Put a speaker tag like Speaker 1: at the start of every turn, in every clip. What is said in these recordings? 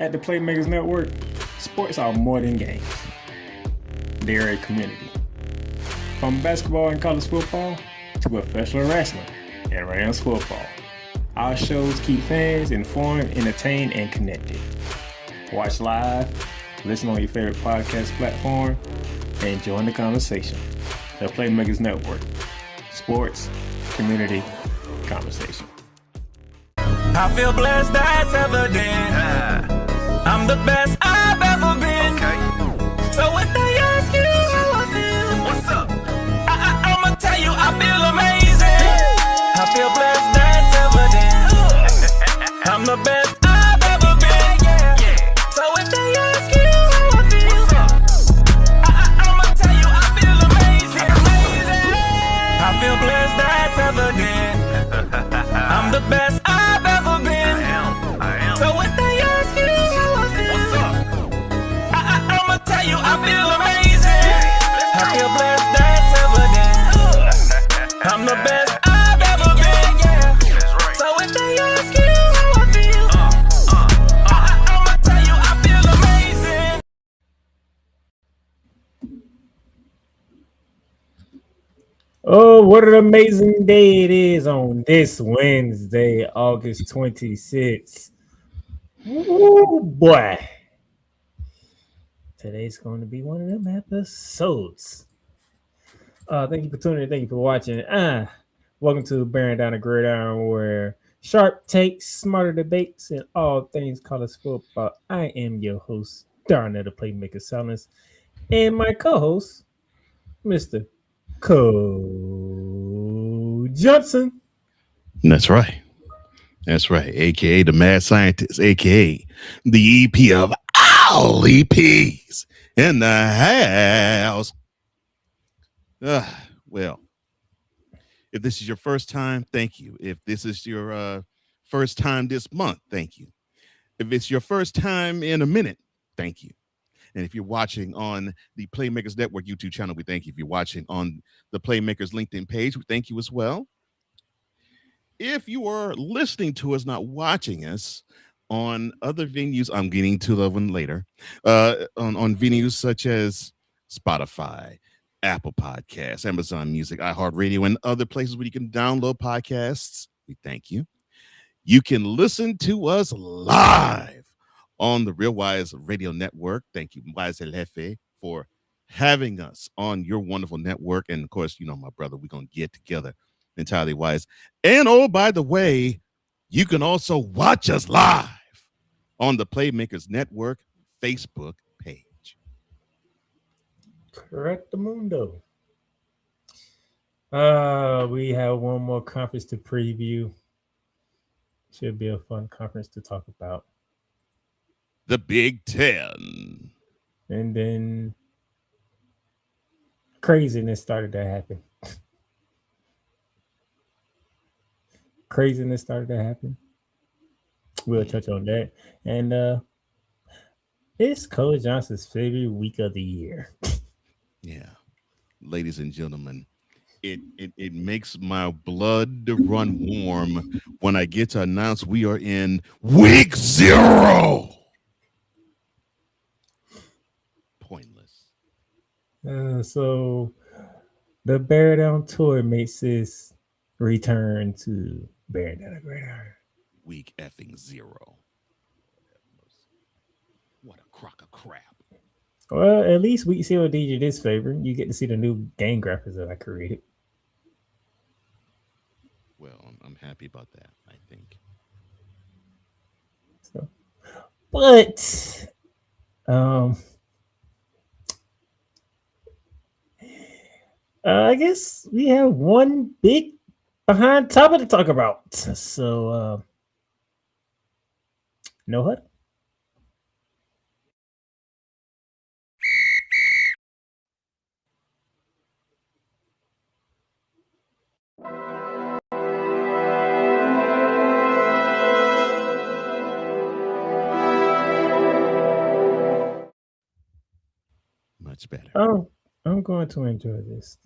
Speaker 1: At the Playmakers Network, sports are more than games. They're a community. From basketball and college football to professional wrestling and Rams football, our shows keep fans informed, entertained, and connected. Watch live, listen on your favorite podcast platform, and join the conversation. The Playmakers Network. Sports, community, conversation.
Speaker 2: I feel blessed, that's evident. I'm the best I've ever been.
Speaker 3: Okay.
Speaker 2: So if they ask you how I feel,
Speaker 3: What's up?
Speaker 2: I'ma tell you I feel amazing. I feel blessed, that's evident. I'm the best I've ever been.
Speaker 3: Yeah.
Speaker 2: So if they ask you how I feel,
Speaker 3: What's up?
Speaker 2: I'ma tell you I feel amazing. I feel blessed, that's evident. I'm the best I've ever been.
Speaker 3: I am.
Speaker 2: So if they ask you how I feel,
Speaker 3: What's up?
Speaker 2: I'ma tell you I feel amazing. I feel blessed, that's evident. I'm the best I've ever been.
Speaker 3: That's right.
Speaker 2: So if they ask you how I feel, I'ma tell you I feel amazing.
Speaker 1: Oh, what an amazing day it is on this Wednesday, August 26th. Woo, boy. Today's going to be one of them episodes. Thank you for tuning in. Thank you for watching. Welcome to Bearing Down the Gridiron, where sharp takes, smarter debates, and all things college football. I am your host, Darnell the Playmaker Silence, and my co-host, Mr. Cole Johnson.
Speaker 4: That's right. That's right. AKA the mad scientist, AKA the EP of all EPs in the house. Well, if this is your first time, thank you. If this is your first time this month, thank you. If it's your first time in a minute, thank you. And if you're watching on the Playmakers Network YouTube channel, we thank you. If you're watching on the Playmakers LinkedIn page, we thank you as well. If you are listening to us, not watching us on other venues, I'm getting to that one later, on venues such as Spotify, Apple Podcasts, Amazon Music, iHeartRadio, and other places where you can download podcasts, we thank you. You can listen to us live on the Real Wise Radio Network. Thank you, Wise El Jefe, for having us on your wonderful network. And of course, you know, my brother, we're going to get together entirely wise. And oh, by the way, you can also watch us live on the Playmakers Network Facebook page.
Speaker 1: Correct, Mundo. We have one more conference to preview. Should be a fun conference to talk about.
Speaker 4: The Big Ten.
Speaker 1: And then craziness started to happen. We'll touch on that. And it's Cole Johnson's favorite week of the year.
Speaker 4: Yeah. Ladies and gentlemen, it makes my blood run warm when I get to announce we are in week 0. Pointless.
Speaker 1: So the Bear Down Tour makes its return to Bearing Down the Gridiron.
Speaker 4: Week effing 0. What a crock of crap.
Speaker 1: Well, at least Week 0 did you this favor. You get to see the new game graphics that I created.
Speaker 4: Well, I'm happy about that, I think.
Speaker 1: So, but I guess we have one big behind topic to talk about. So, No Huddle.
Speaker 4: Much better.
Speaker 1: Oh, I'm going to enjoy this.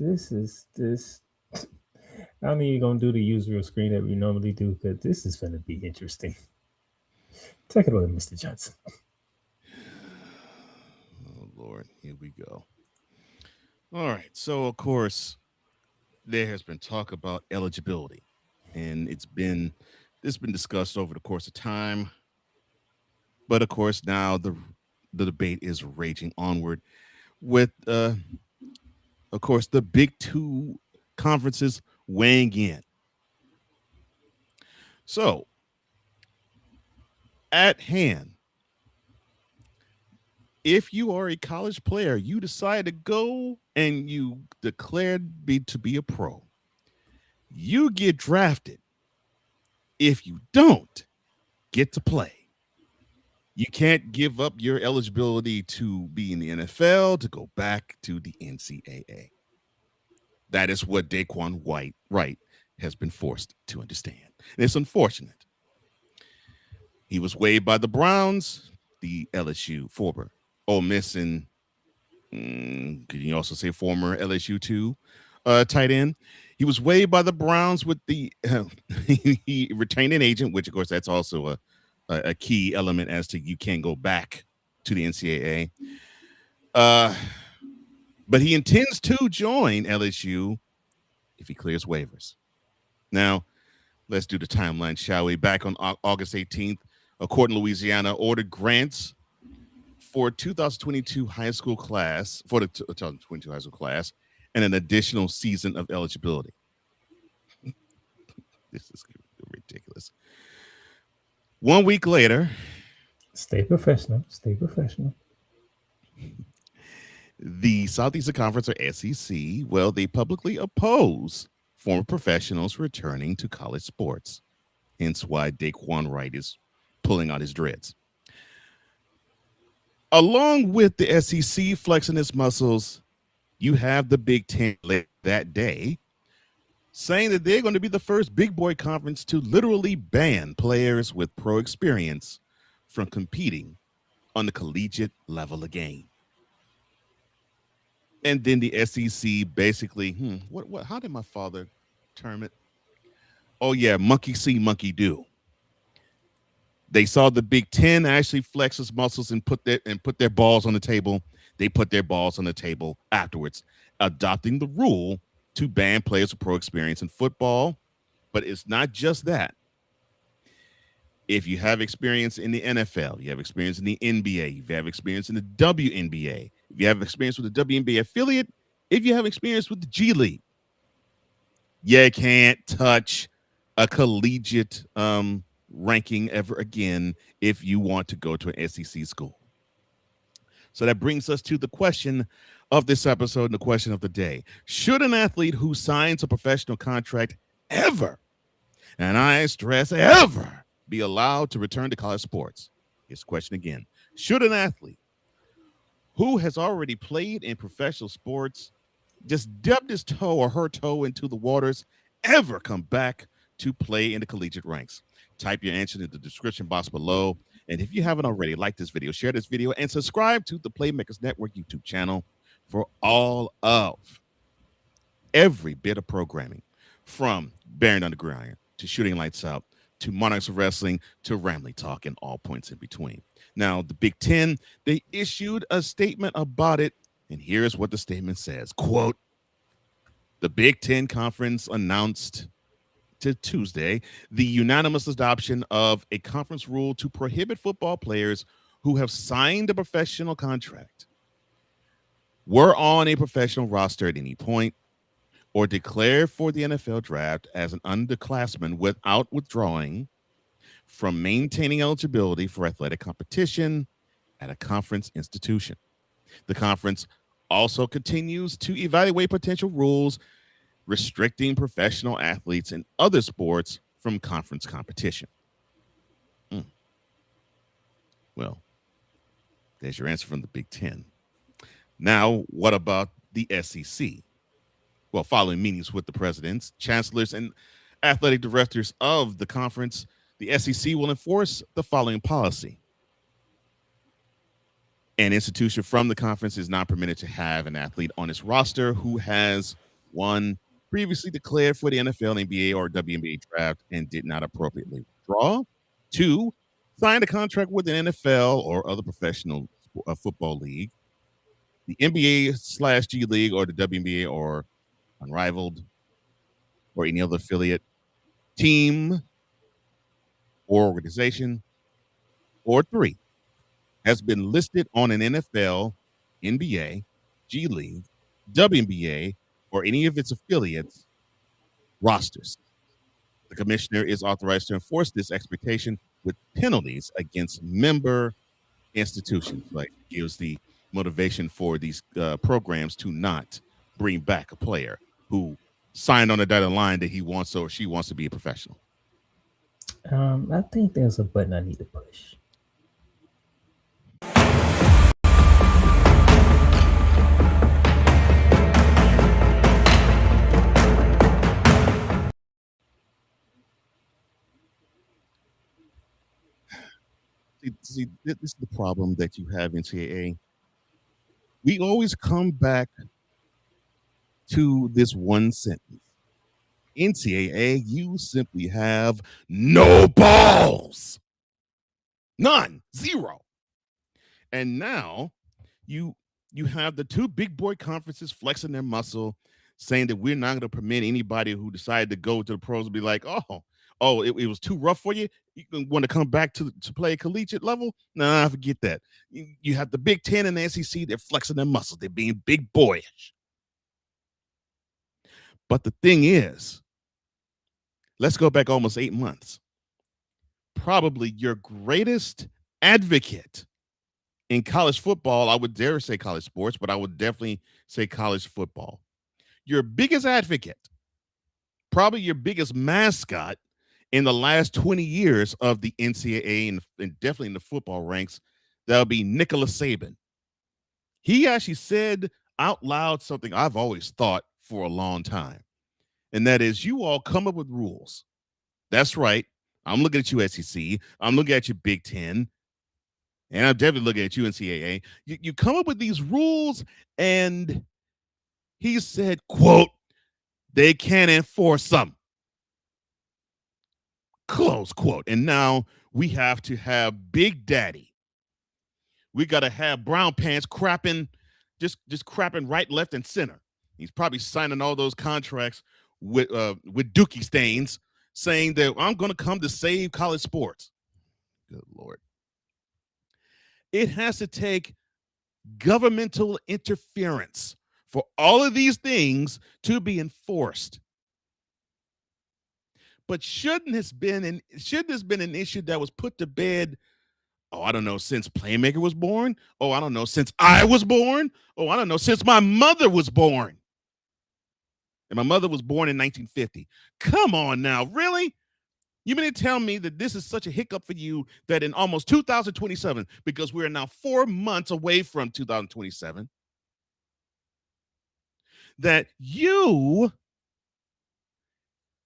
Speaker 1: I'm even going to do the usual screen that we normally do because this is going to be interesting. Take it away, Mr. Johnson.
Speaker 4: Oh Lord, here we go. All right. So of course, there has been talk about eligibility, and it's been discussed over the course of time. But of course, now the debate is raging onward with, of course, the big two conferences weighing in. So at hand, if you are a college player, you decide to go and you declared to be a pro, you get drafted. If you don't get to play, you can't give up your eligibility to be in the NFL to go back to the NCAA. That is what Daquan Wright has been forced to understand. And it's unfortunate. He was waived by the Browns, the LSU former Ole Miss, and could you also say former LSU too tight end. He was waived by the Browns with the he retained an agent, which of course that's also a key element as to you can't go back to the NCAA. But he intends to join LSU if he clears waivers. Now, let's do the timeline, shall we? Back on August 18th, a court in Louisiana ordered grants for 2022 high school class, for the 2022 high school class, and an additional season of eligibility. This is ridiculous. 1 week later,
Speaker 1: Stay professional. Stay professional.
Speaker 4: the Southeastern Conference, or SEC, well, they publicly oppose former professionals returning to college sports. Hence why Daquan Wright is pulling out his dreads. Along with the SEC flexing its muscles, you have the Big Ten that day saying that they're going to be the first big boy conference to literally ban players with pro experience from competing on the collegiate level again. And then the SEC basically, how did my father term it? Oh yeah, monkey see, monkey do. They saw the Big Ten actually flex its muscles and put their balls on the table. They put their balls on the table afterwards, adopting the rule to ban players with pro experience in football. But it's not just that. If you have experience in the NFL, you have experience in the NBA, if you have experience in the WNBA, if you have experience with the WNBA affiliate, if you have experience with the G League, you can't touch a collegiate ranking ever again if you want to go to an SEC school. So that brings us to the question of this episode and the question of the day. Should an athlete who signs a professional contract ever, and I stress ever, be allowed to return to college sports? Here's the question again. Should an athlete who has already played in professional sports, just dipped his toe or her toe into the waters, ever come back to play in the collegiate ranks? Type your answer in the description box below. And if you haven't already, like this video, share this video, and subscribe to the Playmakers Network YouTube channel for all of every bit of programming, from Bearing Down the Gridiron to Shooting Lights Out to Monarchs of Wrestling to Ramley Talk and all points in between. Now, the Big Ten, they issued a statement about it, and here's what the statement says. Quote, the Big Ten Conference announced to Tuesday the unanimous adoption of a conference rule to prohibit football players who have signed a professional contract, were on a professional roster at any point, or declared for the NFL draft as an underclassman without withdrawing from maintaining eligibility for athletic competition at a conference institution. The conference also continues to evaluate potential rules restricting professional athletes in other sports from conference competition. Well, there's your answer from the Big Ten. Now, what about the SEC? Well, following meetings with the presidents, chancellors, and athletic directors of the conference, the SEC will enforce the following policy. An institution from the conference is not permitted to have an athlete on its roster who has, one, previously declared for the NFL, NBA, or WNBA draft and did not appropriately withdraw. Two, signed a contract with an NFL or other professional football league, the NBA/G League, or the WNBA, or Unrivaled, or any other affiliate, team, or organization, or 3, has been listed on an NFL, NBA, G League, WNBA, or any of its affiliates rosters. The commissioner is authorized to enforce this expectation with penalties against member institutions. Like, gives the motivation for these programs to not bring back a player who signed on the dotted line that he wants or she wants to be a professional.
Speaker 5: I think there's a button I need to push.
Speaker 4: See, this is the problem that you have in NCAA. We always come back to this one sentence. NCAA, you simply have no balls. None. Zero. And now you have the 2 big boy conferences flexing their muscle, saying that we're not going to permit anybody who decided to go to the pros to be like, it was too rough for you. You want to come back to play collegiate level? Nah, forget that. You have the Big Ten and the SEC. They're flexing their muscles. They're being big boyish. But the thing is, let's go back almost 8 months. Probably your greatest advocate in college football, I would dare say college sports, but I would definitely say college football. Your biggest advocate, probably your biggest mascot in the last 20 years of the NCAA and definitely in the football ranks, that'll be Nicholas Saban. He actually said out loud something I've always thought for a long time, and that is, you all come up with rules. That's right. I'm looking at you, SEC. I'm looking at you, Big Ten. And I'm definitely looking at you, NCAA. You come up with these rules, and he said, quote, they can't enforce them. Close quote. And now we have to have Big Daddy. We got to have Brown Pants crapping, just crapping right, left, and center. He's probably signing all those contracts with Dookie stains, saying that I'm going to come to save college sports. Good Lord. It has to take governmental interference for all of these things to be enforced. But shouldn't this been an issue that was put to bed, I don't know, since Playmaker was born? I don't know, since I was born? I don't know, since my mother was born. And my mother was born in 1950. Come on now, really? You mean to tell me that this is such a hiccup for you that in almost 2027, because we are now 4 months away from 2027, that you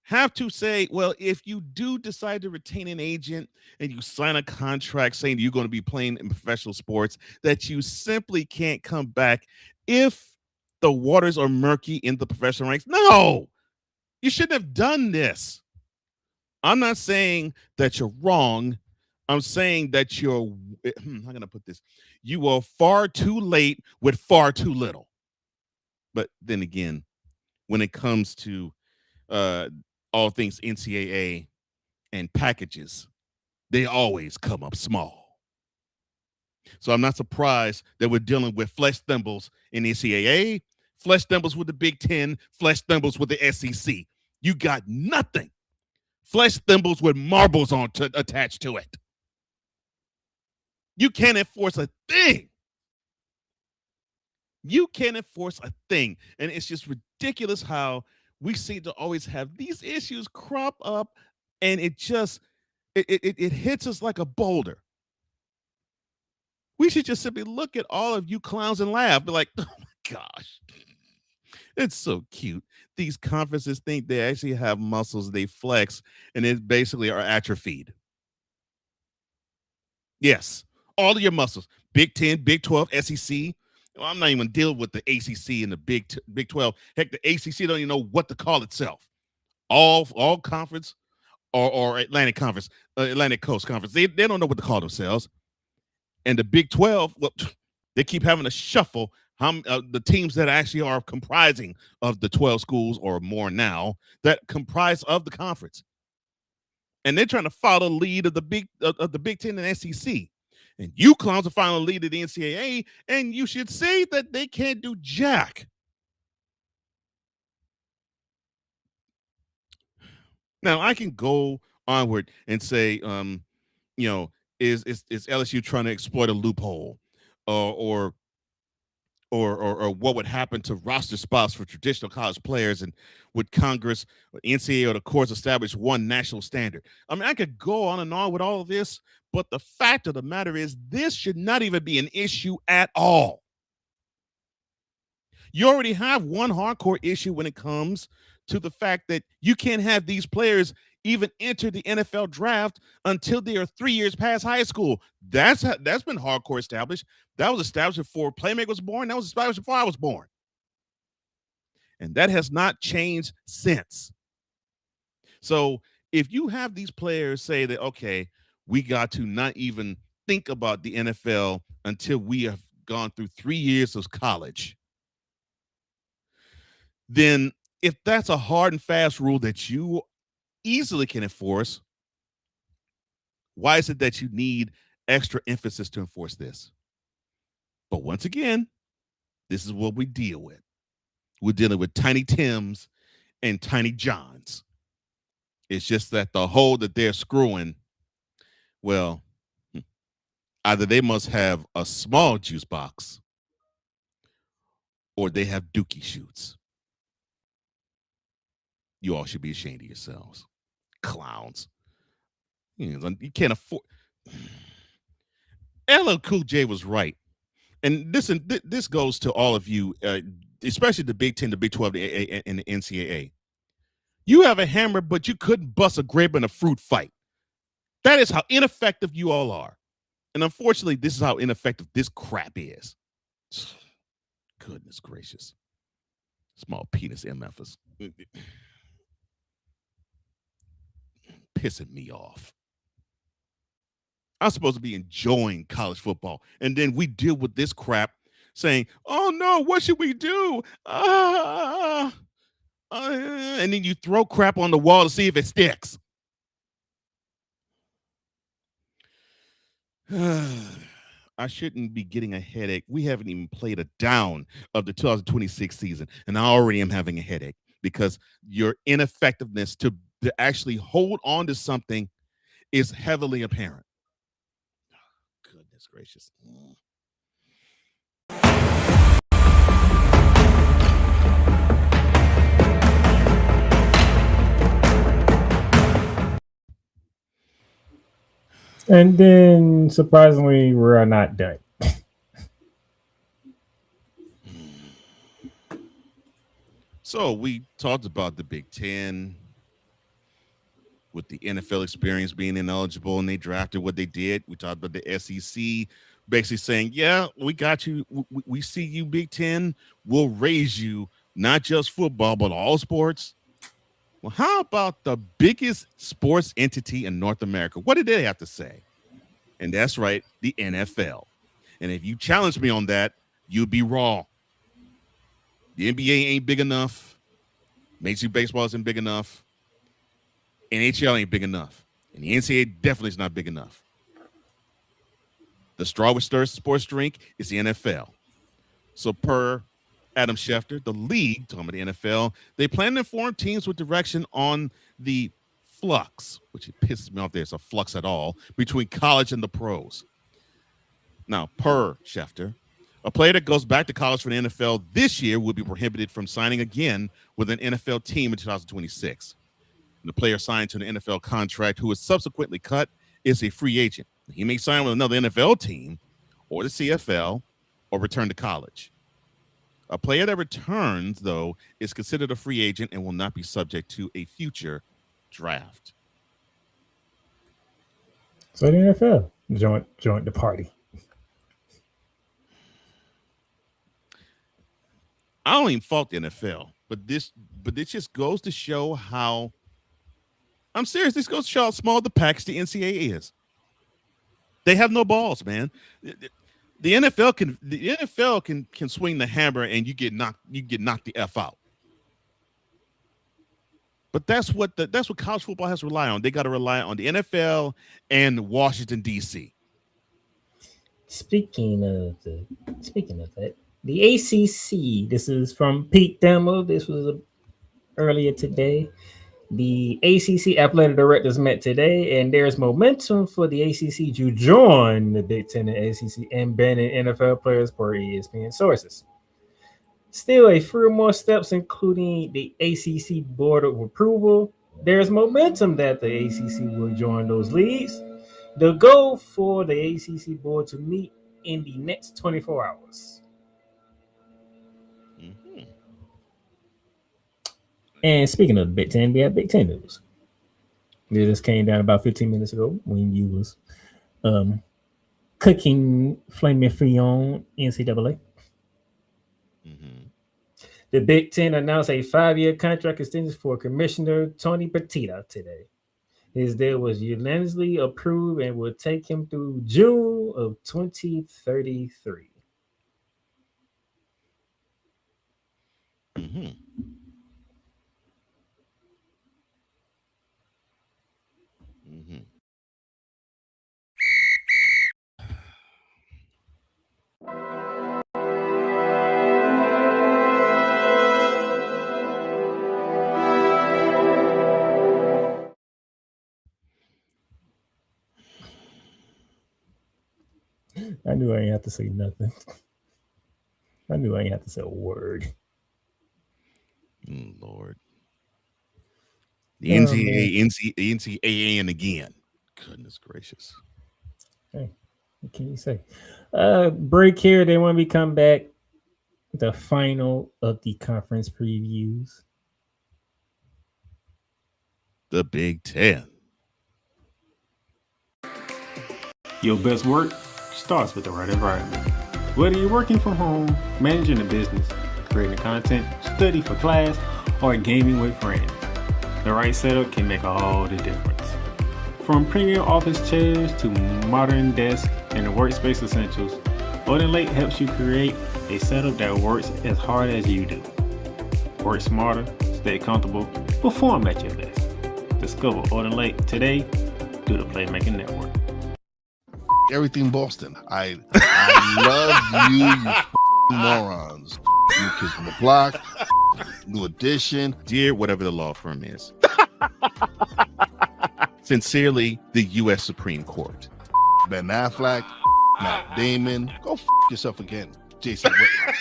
Speaker 4: have to say, well, if you do decide to retain an agent and you sign a contract saying you're going to be playing in professional sports, that you simply can't come back if the waters are murky in the professional ranks? No, you shouldn't have done this. I'm not saying that you're wrong. I'm saying that how can I put this? You are far too late with far too little. But then again, when it comes to all things NCAA and packages, they always come up small. So I'm not surprised that we're dealing with flesh thimbles in NCAA, flesh thimbles with the Big Ten, flesh thimbles with the SEC. You got nothing. Flesh thimbles with marbles attached to it. You can't enforce a thing. You can't enforce a thing. And it's just ridiculous how we seem to always have these issues crop up, and it hits us like a boulder. We should just simply look at all of you clowns and laugh, be like, oh my gosh, it's so cute. These conferences think they actually have muscles they flex, and it basically are atrophied. Yes, all of your muscles, Big 10, Big 12, SEC. I'm not even dealing with the ACC and the Big 12. Heck, the ACC don't even know what to call itself. All conference or Atlantic Conference. Atlantic Coast Conference. They don't know what to call themselves. And the Big 12, well, they keep having to shuffle the teams that actually are comprising of the 12 schools or more now that comprise of the conference. And they're trying to follow the lead of the Big Ten and SEC. And you clowns are following the lead of the NCAA, and you should say that they can't do jack. Now, I can go onward and say, is LSU trying to exploit a loophole, or what would happen to roster spots for traditional college players, and would Congress, or NCAA, or the courts establish one national standard? I mean, I could go on and on with all of this, but the fact of the matter is this should not even be an issue at all. You already have one hardcore issue when it comes to the fact that you can't have these players even enter the NFL draft until they are 3 years past high school. That's been hardcore established. That was established before Playmaker was born. That was established before I was born. And that has not changed since. So if you have these players say that, okay, we got to not even think about the NFL until we have gone through 3 years of college, then if that's a hard and fast rule that you easily can enforce, why is it that you need extra emphasis to enforce this? But once again, this is what we deal with. We're dealing with Tiny Tims and Tiny Johns. It's just that the hole that they're screwing, well, either they must have a small juice box or they have dookie shoots. You all should be ashamed of yourselves. Clowns. You can't afford. LL Cool J was right. And this goes to all of you, especially the Big 10, the Big 12, and the NCAA. You have a hammer, but you couldn't bust a grape in a fruit fight. That is how ineffective you all are. And unfortunately, this is how ineffective this crap is. Goodness gracious. Small penis MFers. Pissing me off. I'm supposed to be enjoying college football. And then we deal with this crap saying, oh, no, what should we do? And then you throw crap on the wall to see if it sticks. I shouldn't be getting a headache. We haven't even played a down of the 2026 season, and I already am having a headache because your ineffectiveness to actually hold on to something is heavily apparent. Goodness gracious.
Speaker 5: And then, surprisingly, we're not done.
Speaker 4: So we talked about the Big Ten with the NFL experience being ineligible, and they drafted what they did. We talked about the SEC basically saying, yeah, we got you. We see you, Big Ten. We'll raise you, not just football, but all sports. Well, how about the biggest sports entity in North America? What did they have to say? And that's right, the NFL. And if you challenge me on that, you'd be wrong. The NBA ain't big enough. Major League Baseball isn't big enough. NHL ain't big enough. And the NCAA definitely is not big enough. The straw which stirs the sports drink is the NFL. So per Adam Schefter, the league, talking about the NFL, they plan to inform teams with direction on the flux, which it pisses me off there's a flux at all, between college and the pros. Now, per Schefter, a player that goes back to college for the NFL this year will be prohibited from signing again with an NFL team in 2026. And the player signed to an NFL contract who is subsequently cut is a free agent. He may sign with another NFL team or the CFL or return to college. A player that returns, though, is considered a free agent and will not be subject to a future draft.
Speaker 5: So the NFL joined the party.
Speaker 4: I don't even fault the NFL, but this just goes to show how I'm serious. This goes to show how small the package the NCAA is. They have no balls, man. The NFL can swing the hammer and you get knocked the F out. But that's what college football has to rely on. They got to rely on the NFL and Washington D.C.
Speaker 5: Speaking of that, the ACC. This is from Pete Thamel. This was earlier today. The ACC athletic directors met today, and there's momentum for the ACC to join the Big Ten and ACC and banning NFL players per ESPN sources. Still, a few more steps, including the ACC board of approval. There's momentum that the ACC will join those leagues. The goal for the ACC board to meet in the next 24 hours.
Speaker 4: Mm-hmm.
Speaker 5: And speaking of the Big Ten, we have Big Ten news. This came down about 15 minutes ago when you was cooking Flaming Free on NCAA.
Speaker 4: Mm-hmm.
Speaker 5: The Big Ten announced a 5-year contract extension for Commissioner Tony Petita today. His deal was unanimously approved and will take him through June of 2033.
Speaker 4: Mm-hmm. Mm-hmm.
Speaker 5: I knew I ain't have to say nothing. I knew I ain't have to say a word.
Speaker 4: Lord. The NCAA and again. Goodness gracious.
Speaker 5: Hey, what can you say? Break here. Then when we come back, the final of the conference previews.
Speaker 4: The Big Ten.
Speaker 1: Your best work starts with the right environment. Whether you're working from home, managing a business, creating content, study for class, or gaming with friends, the right setup can make all the difference. From premium office chairs to modern desks and the workspace essentials, Odin Lake helps you create a setup that works as hard as you do. Work smarter, stay comfortable, perform at your best. Discover Odin Lake today through the Playmaker Network.
Speaker 6: Everything Boston. I love you morons. New Kids on the Block, New Edition.
Speaker 4: Dear whatever the law firm is. Sincerely, the U.S. Supreme Court.
Speaker 6: Ben Affleck, Matt Damon. Go yourself again, Jason Whitlock.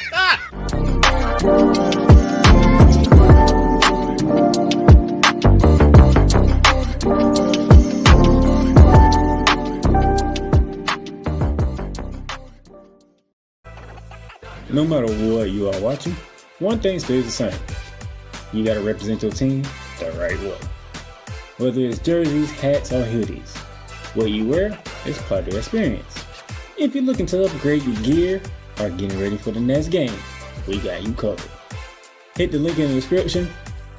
Speaker 1: No matter what you are watching, one thing stays the same. You gotta represent your team the right way. Whether it's jerseys, hats, or hoodies, what you wear is part of the experience. If you're looking to upgrade your gear or getting ready for the next game, we got you covered. Hit the link in the description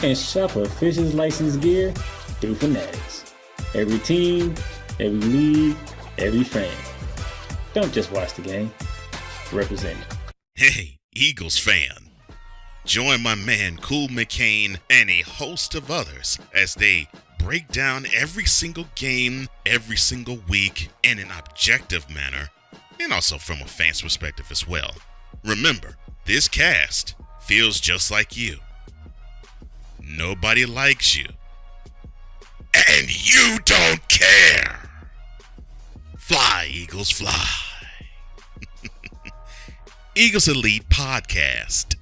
Speaker 1: and shop officials licensed gear through Fanatics. Every team, every league, every fan. Don't just watch the game, represent it.
Speaker 7: Hey, Eagles fan. Join my man Cool McCain and a host of others as they break down every single game, every single week in an objective manner, and also from a fan's perspective as well. Remember, this cast feels just like you. Nobody likes you. And you don't care. Fly, Eagles, fly. Eagles Elite Podcast,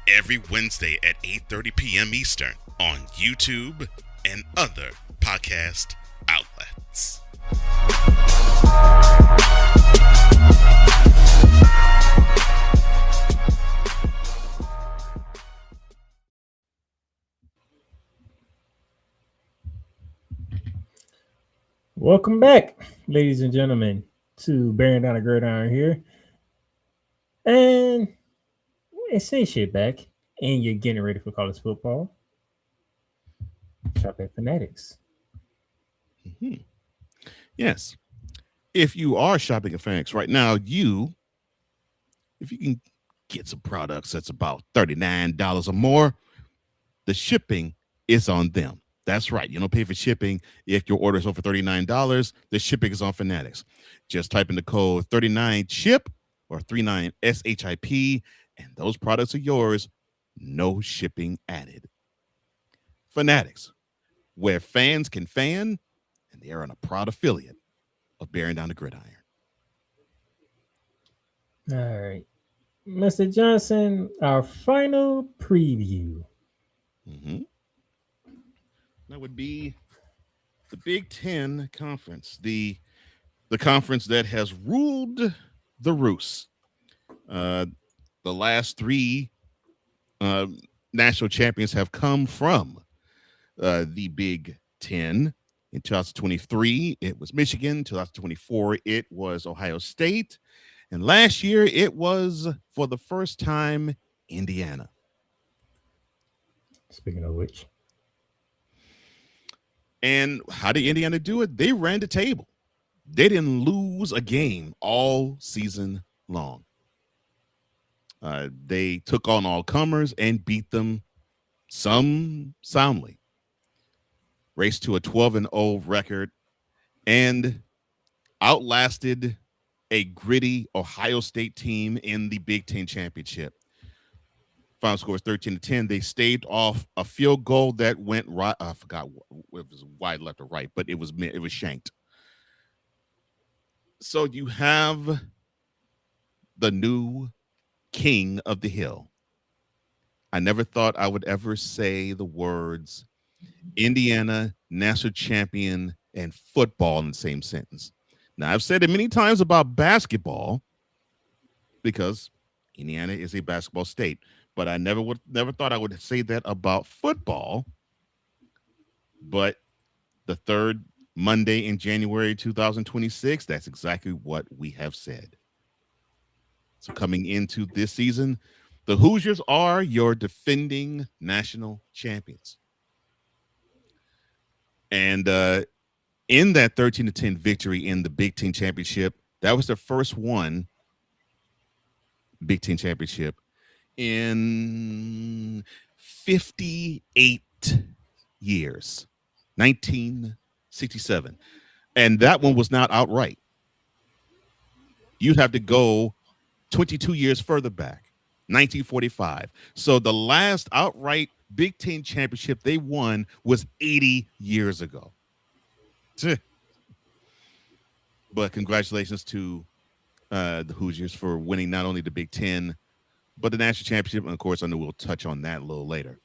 Speaker 7: every Wednesday at 8:30 p.m. Eastern on YouTube and other podcast outlets.
Speaker 5: Welcome back, ladies and gentlemen, to Bearing Down the Gridiron here. And it's say shit back, and you're getting ready for college football. Shop at Fanatics.
Speaker 4: Mhm. Yes. If you are shopping at Fanatics right now, if you can get some products that's about $39 or more, the shipping is on them. That's right. You don't pay for shipping if your order is over $39. The shipping is on Fanatics. Just type in the code 39SHIP or 39SHIP, and those products are yours. No shipping added. Fanatics, where fans can fan, and they are a proud affiliate of Bearing Down the Gridiron.
Speaker 5: All right. Mr. Johnson, our final preview.
Speaker 4: Mm-hmm. That would be the Big Ten Conference, the conference that has ruled the roost. The last three national champions have come from the Big Ten. In 2023, it was Michigan. 2024, it was Ohio State. And last year, it was, for the first time, Indiana.
Speaker 5: Speaking of which.
Speaker 4: And how did Indiana do it? They ran the table. They didn't lose a game all season long. They took on all comers and beat them, some soundly. Raced to a 12-0 record and outlasted a gritty Ohio State team in the Big Ten championship. Final score was 13-10. They staved off a field goal that went right. I forgot if it was wide left or right, but it was shanked. So you have the new king of the hill. I never thought I would ever say the words Indiana national champion and football in the same sentence. Now, I've said it many times about basketball because Indiana is a basketball state, but I never thought I would say that about football. But the third Monday in January 2026, that's exactly what we have said. So coming into this season, the Hoosiers are your defending national champions. And in that 13-10 victory in the Big Ten championship, that was their first one Big Ten championship in 58 years, 1967. And that one was not outright. You'd have to go 22 years further back, 1945. So the last outright Big Ten championship they won was 80 years ago. But congratulations to the Hoosiers for winning not only the Big Ten, but the national championship. And of course, I know we'll touch on that a little later.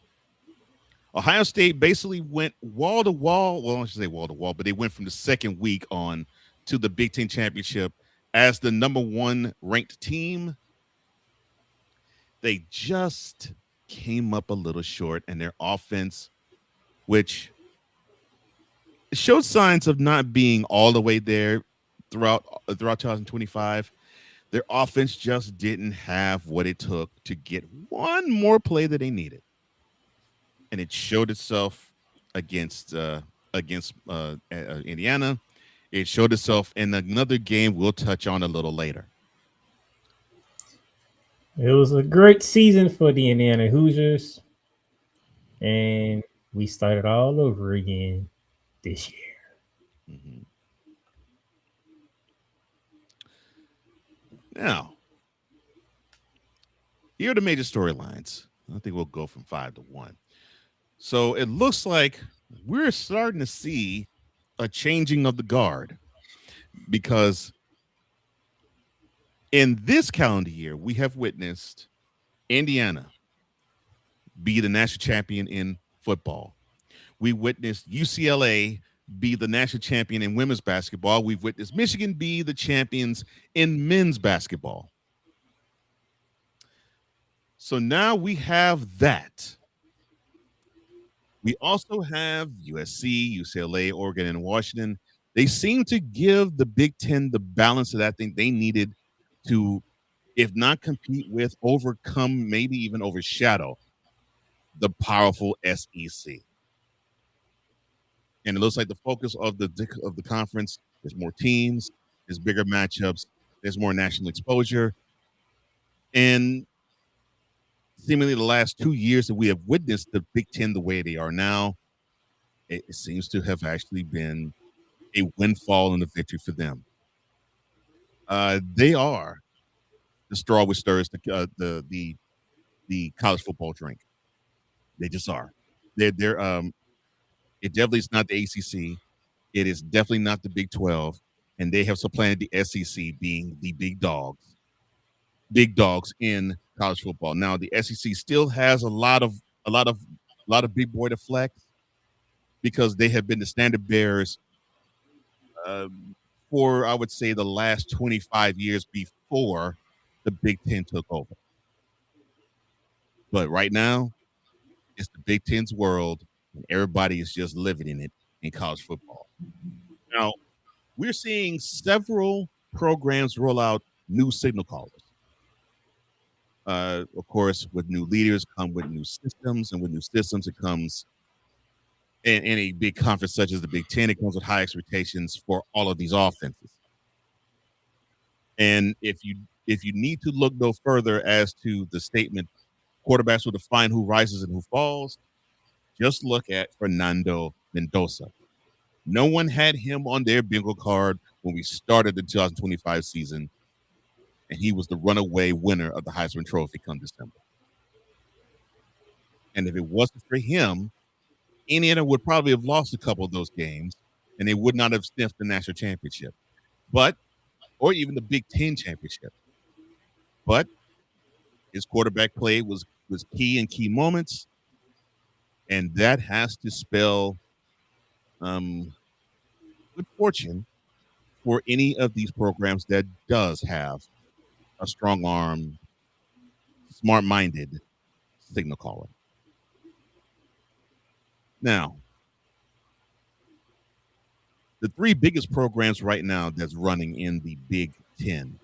Speaker 4: Ohio State basically went wall to wall. Well, I should say wall to wall, but they went from the second week on to the Big Ten championship as the number one ranked team. They just came up a little short, and their offense, which showed signs of not being all the way there throughout 2025, their offense just didn't have what it took to get one more play that they needed. And it showed itself against Indiana. It showed itself in another game we'll touch on a little later.
Speaker 5: It was a great season for the Indiana Hoosiers. And we started all over again this year.
Speaker 4: Mm-hmm. Now, here are the major storylines. I think we'll go from 5 to 1. So it looks like we're starting to see a changing of the guard, because in this calendar year, we have witnessed Indiana be the national champion in football. We witnessed UCLA be the national champion in women's basketball. We've witnessed Michigan be the champions in men's basketball. So now we have that. We also have USC, UCLA, Oregon, and Washington. They seem to give the Big Ten the balance that I think they needed to, if not compete with, overcome, maybe even overshadow the powerful SEC. And it looks like the focus of the conference is more teams, there's bigger matchups, there's more national exposure. And seemingly the last 2 years that we have witnessed the Big Ten the way they are now, it seems to have actually been a windfall and a victory for them. They are the straw which stirs the college football drink. They just are. They're it definitely is not the ACC. It is definitely not the Big 12, and they have supplanted the SEC being the big dogs in college football. Now the SEC still has a lot of big boy to flex because they have been the standard bearers for, I would say, the last 25 years before the Big Ten took over. But right now, it's the Big Ten's world, and everybody is just living in it in college football. Now, we're seeing several programs roll out new signal callers. Of course, with new leaders come with new systems, and with new systems, it comes in a big conference such as the Big Ten. It comes with high expectations for all of these offenses. And if you need to look no further as to the statement, quarterbacks will define who rises and who falls, just look at Fernando Mendoza. No one had him on their bingo card when we started the 2025 season, and he was the runaway winner of the Heisman Trophy come December. And if it wasn't for him, Indiana would probably have lost a couple of those games, and they would not have sniffed the national championship, or even the Big Ten championship. But his quarterback play was key in key moments, and that has to spell good fortune for any of these programs that does have a strong arm, smart-minded signal caller. Now, the three biggest programs right now that's running in the Big Ten.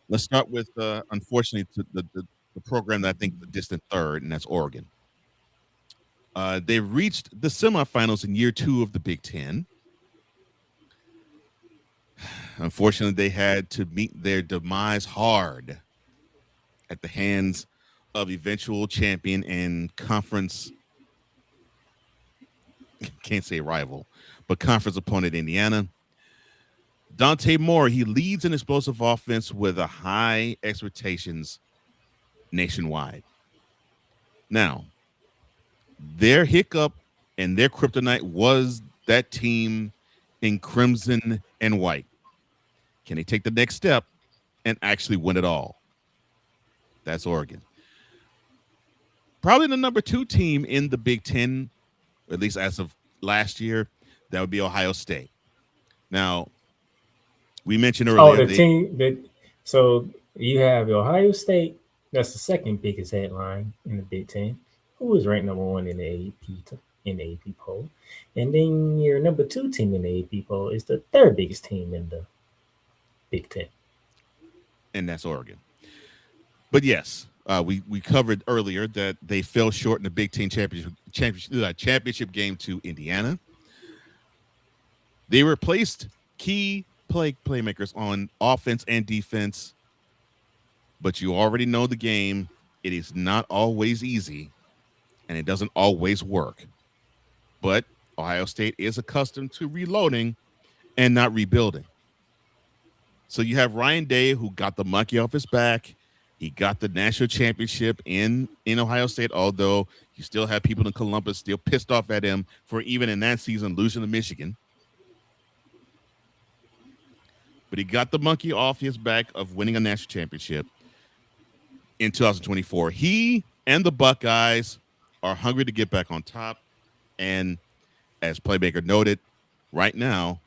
Speaker 4: Let's start with, unfortunately, the program that I think the distant third, and that's Oregon. They reached the semifinals in year 2 of the Big Ten. Unfortunately, they had to meet their demise hard at the hands of eventual champion and conference, can't say rival, but conference opponent Indiana. Dante Moore, he leads an explosive offense with a high expectations nationwide. Now, their hiccup and their kryptonite was that team in crimson and white. Can they take the next step and actually win it all? That's Oregon. Probably the number 2 team in the Big Ten, at least as of last year, that would be Ohio State. Now, we mentioned earlier.
Speaker 5: So you have Ohio State. That's the second biggest headline in the Big Ten. Who is ranked number 1 in the AP poll, and then your number 2 team in the AP poll is the third biggest team in the Big Ten,
Speaker 4: and that's Oregon. But yes, we covered earlier that they fell short in the Big Ten championship game to Indiana. They replaced key playmakers on offense and defense, but you already know the game. It is not always easy, and it doesn't always work. But Ohio State is accustomed to reloading and not rebuilding. So you have Ryan Day, who got the monkey off his back. He got the national championship in Ohio State, although you still have people in Columbus still pissed off at him for even in that season losing to Michigan. But he got the monkey off his back of winning a national championship in 2024. He and the Buckeyes are hungry to get back on top. And as Playmaker noted, right now,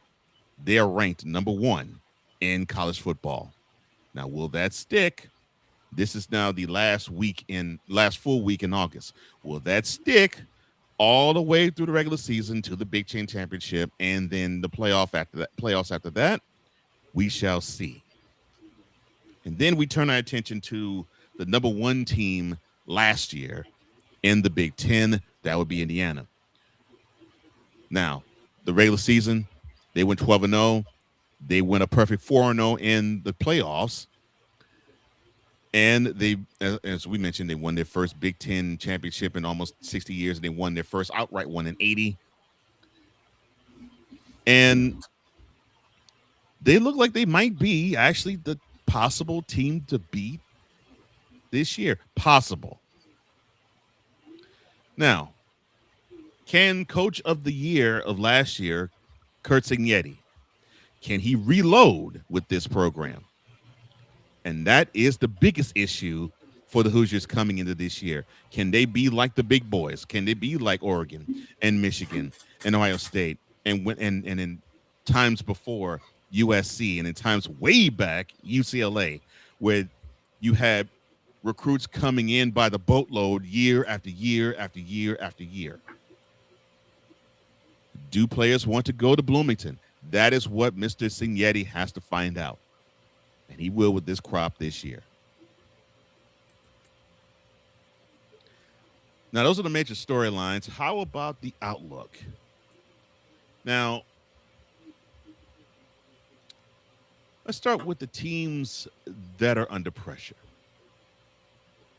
Speaker 4: they are ranked number 1 in college football. Now, will that stick? This is now the last full week in August. Will that stick all the way through the regular season to the Big Ten championship and then the playoffs after that? We shall see. And then we turn our attention to the number 1 team last year in the Big Ten. That would be Indiana. Now, the regular season, they went 12-0. They went a perfect 4-0 in the playoffs. And they, as we mentioned, they won their first Big Ten championship in almost 60 years. And they won their first outright one in 80. And they look like they might be actually the possible team to beat this year. Possible. Now, can Coach of the Year of last year, Kurt Signetti, can he reload with this program? And that is the biggest issue for the Hoosiers coming into this year. Can they be like the big boys? Can they be like Oregon and Michigan and Ohio State and in times before USC and in times way back UCLA, where you had recruits coming in by the boatload year after year after year after year? Do players want to go to Bloomington? That is what Mr. Signetti has to find out. And he will with this crop this year. Now, those are the major storylines. How about the outlook? Now, let's start with the teams that are under pressure.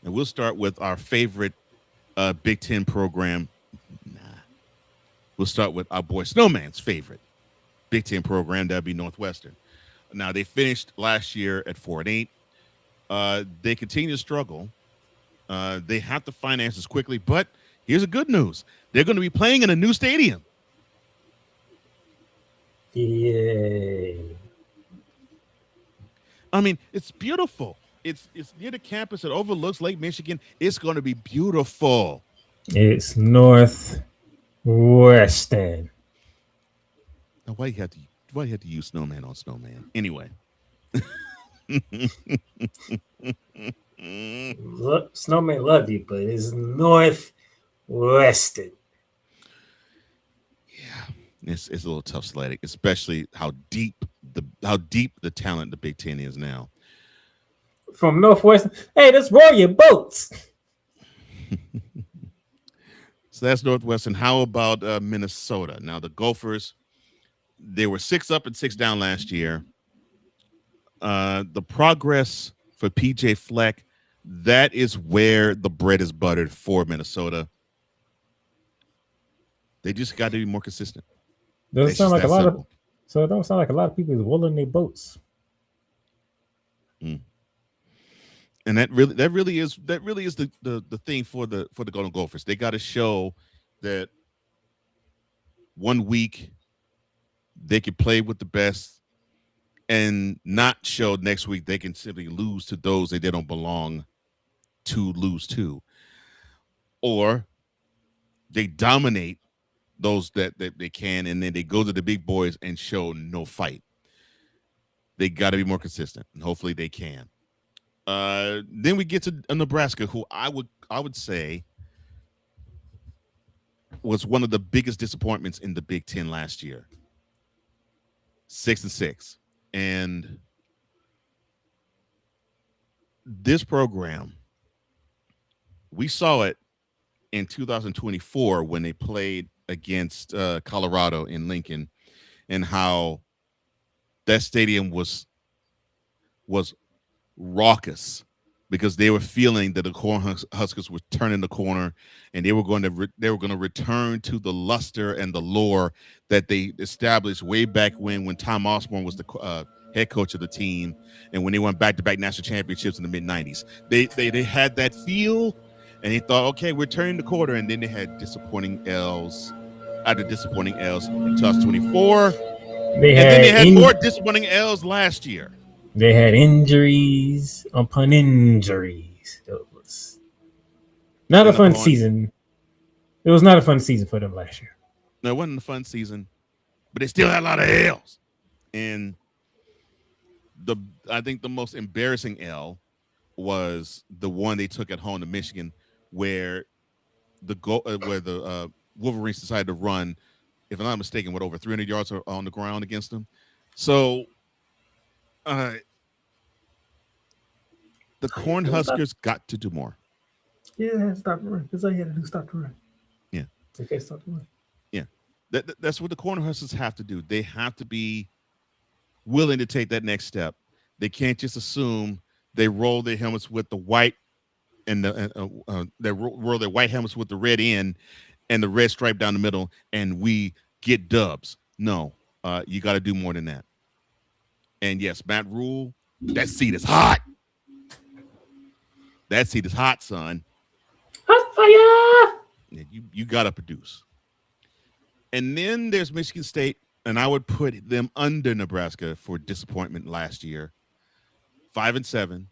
Speaker 4: And we'll start with our favorite Big Ten program. We'll start with our boy Snowman's favorite Big Ten program. That'd be Northwestern. Now, they finished last year at 4-8. They continue to struggle. They have to find answers quickly. But here's the good news. They're going to be playing in a new stadium.
Speaker 5: Yay.
Speaker 4: I mean, it's beautiful. It's near the campus. It overlooks Lake Michigan. It's going to be beautiful.
Speaker 5: It's Northwestern.
Speaker 4: Now, why you have to use Snowman on Snowman? Anyway.
Speaker 5: Look, Snowman love you, but it's Northwestern.
Speaker 4: Yeah, it's a little tough sledding, especially how deep the talent the Big Ten is now.
Speaker 5: From Northwestern, hey, let's roll your boats.
Speaker 4: So that's Northwestern. How about Minnesota? Now the Gophers, they were 6 up and 6 down last year. The progress for PJ Fleck, that is where the bread is buttered for Minnesota. They just got to be more consistent.
Speaker 5: Doesn't sound like a lot of. So it don't sound like a lot of people is rolling their boats.
Speaker 4: Mm. And that really is the thing for the Golden Gophers. They got to show that 1 week they can play with the best, and not show next week they can simply lose to those that they don't belong to lose to, or they dominate those that they can, and then they go to the big boys and show no fight. They got to be more consistent, and hopefully they can. Then we get to Nebraska, who I would say was one of the biggest disappointments in the Big Ten last year. 6-6. And this program, we saw it in 2024 when they played against Colorado in Lincoln, and how that stadium was raucous because they were feeling that the Cornhuskers were turning the corner, and they were going to return to the luster and the lore that they established way back when Tom Osborne was the head coach of the team, and when they went back-to-back national championships in the mid-90s. They had that feel, and they thought, okay, we're turning the corner, and then they had disappointing L's after disappointing L's in 2024. Then they had more disappointing L's last year.
Speaker 5: They had injuries upon injuries. It was not a fun season. It was not a fun season for them last year.
Speaker 4: No, it wasn't a fun season, but they still had a lot of L's. And I think the most embarrassing L was the one they took at home to Michigan, where the Wolverines decided to run, if I'm not mistaken, over 300 yards on the ground against them. So the Cornhuskers got to do more.
Speaker 5: Yeah, they had to stop the run. That's all you had to do, stop the run.
Speaker 4: Yeah.
Speaker 5: Okay, stop the run.
Speaker 4: Yeah. That's what the corner hustlers have to do. They have to be willing to take that next step. They can't just assume they roll their helmets with the white and they roll their white helmets with the red end and the red stripe down the middle, and we get dubs. No, you got to do more than that. And yes, Matt Rule, that seat is hot. That seat is hot, son.
Speaker 5: Hot fire!
Speaker 4: Yeah, you got to produce. And then there's Michigan State, and I would put them under Nebraska for disappointment last year. 5-7.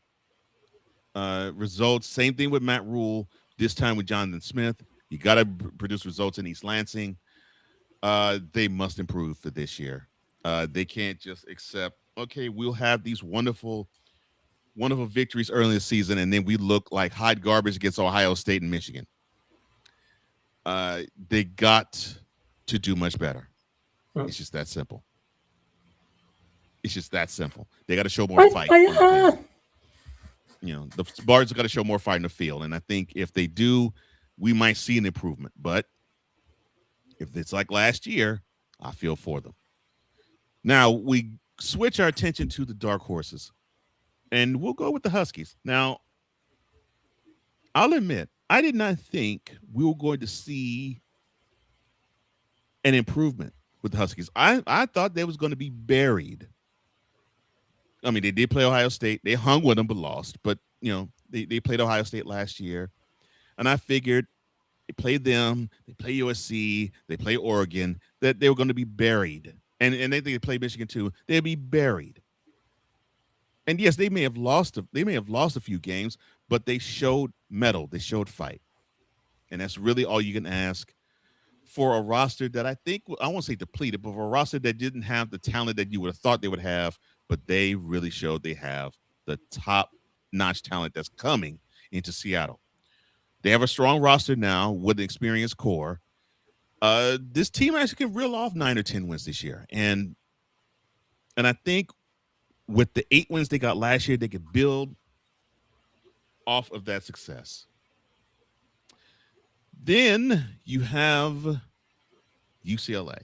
Speaker 4: Results, same thing with Matt Rule, this time with Jonathan Smith. You got to produce results in East Lansing. They must improve for this year. They can't just accept, okay, we'll have these wonderful victories early in the season, and then we look like hot garbage against Ohio State and Michigan. They got to do much better. It's just that simple. It's just that simple. They got to show more fight. You know, the Spartans got to show more fight in the field, and I think if they do, we might see an improvement. But if it's like last year, I feel for them. Now we switch our attention to the dark horses, and we'll go with the Huskies. Now, I'll admit, I did not think we were going to see an improvement with the Huskies. I thought they was going to be buried. I mean, they did play Ohio State. They hung with them but lost. But, you know, they played Ohio State last year. And I figured they played them, they play USC, they play Oregon, that they were going to be buried. And they played Michigan too. They'd be buried. And yes, they may have lost a few games, but they showed mettle. They showed fight. And that's really all you can ask for a roster that I think, I won't say depleted, but for a roster that didn't have the talent that you would have thought they would have, but they really showed they have the top-notch talent that's coming into Seattle. They have a strong roster now with an experienced core. This team actually can reel off 9 or 10 wins this year. And I think with the 8 wins they got last year, they could build off of that success. Then you have UCLA.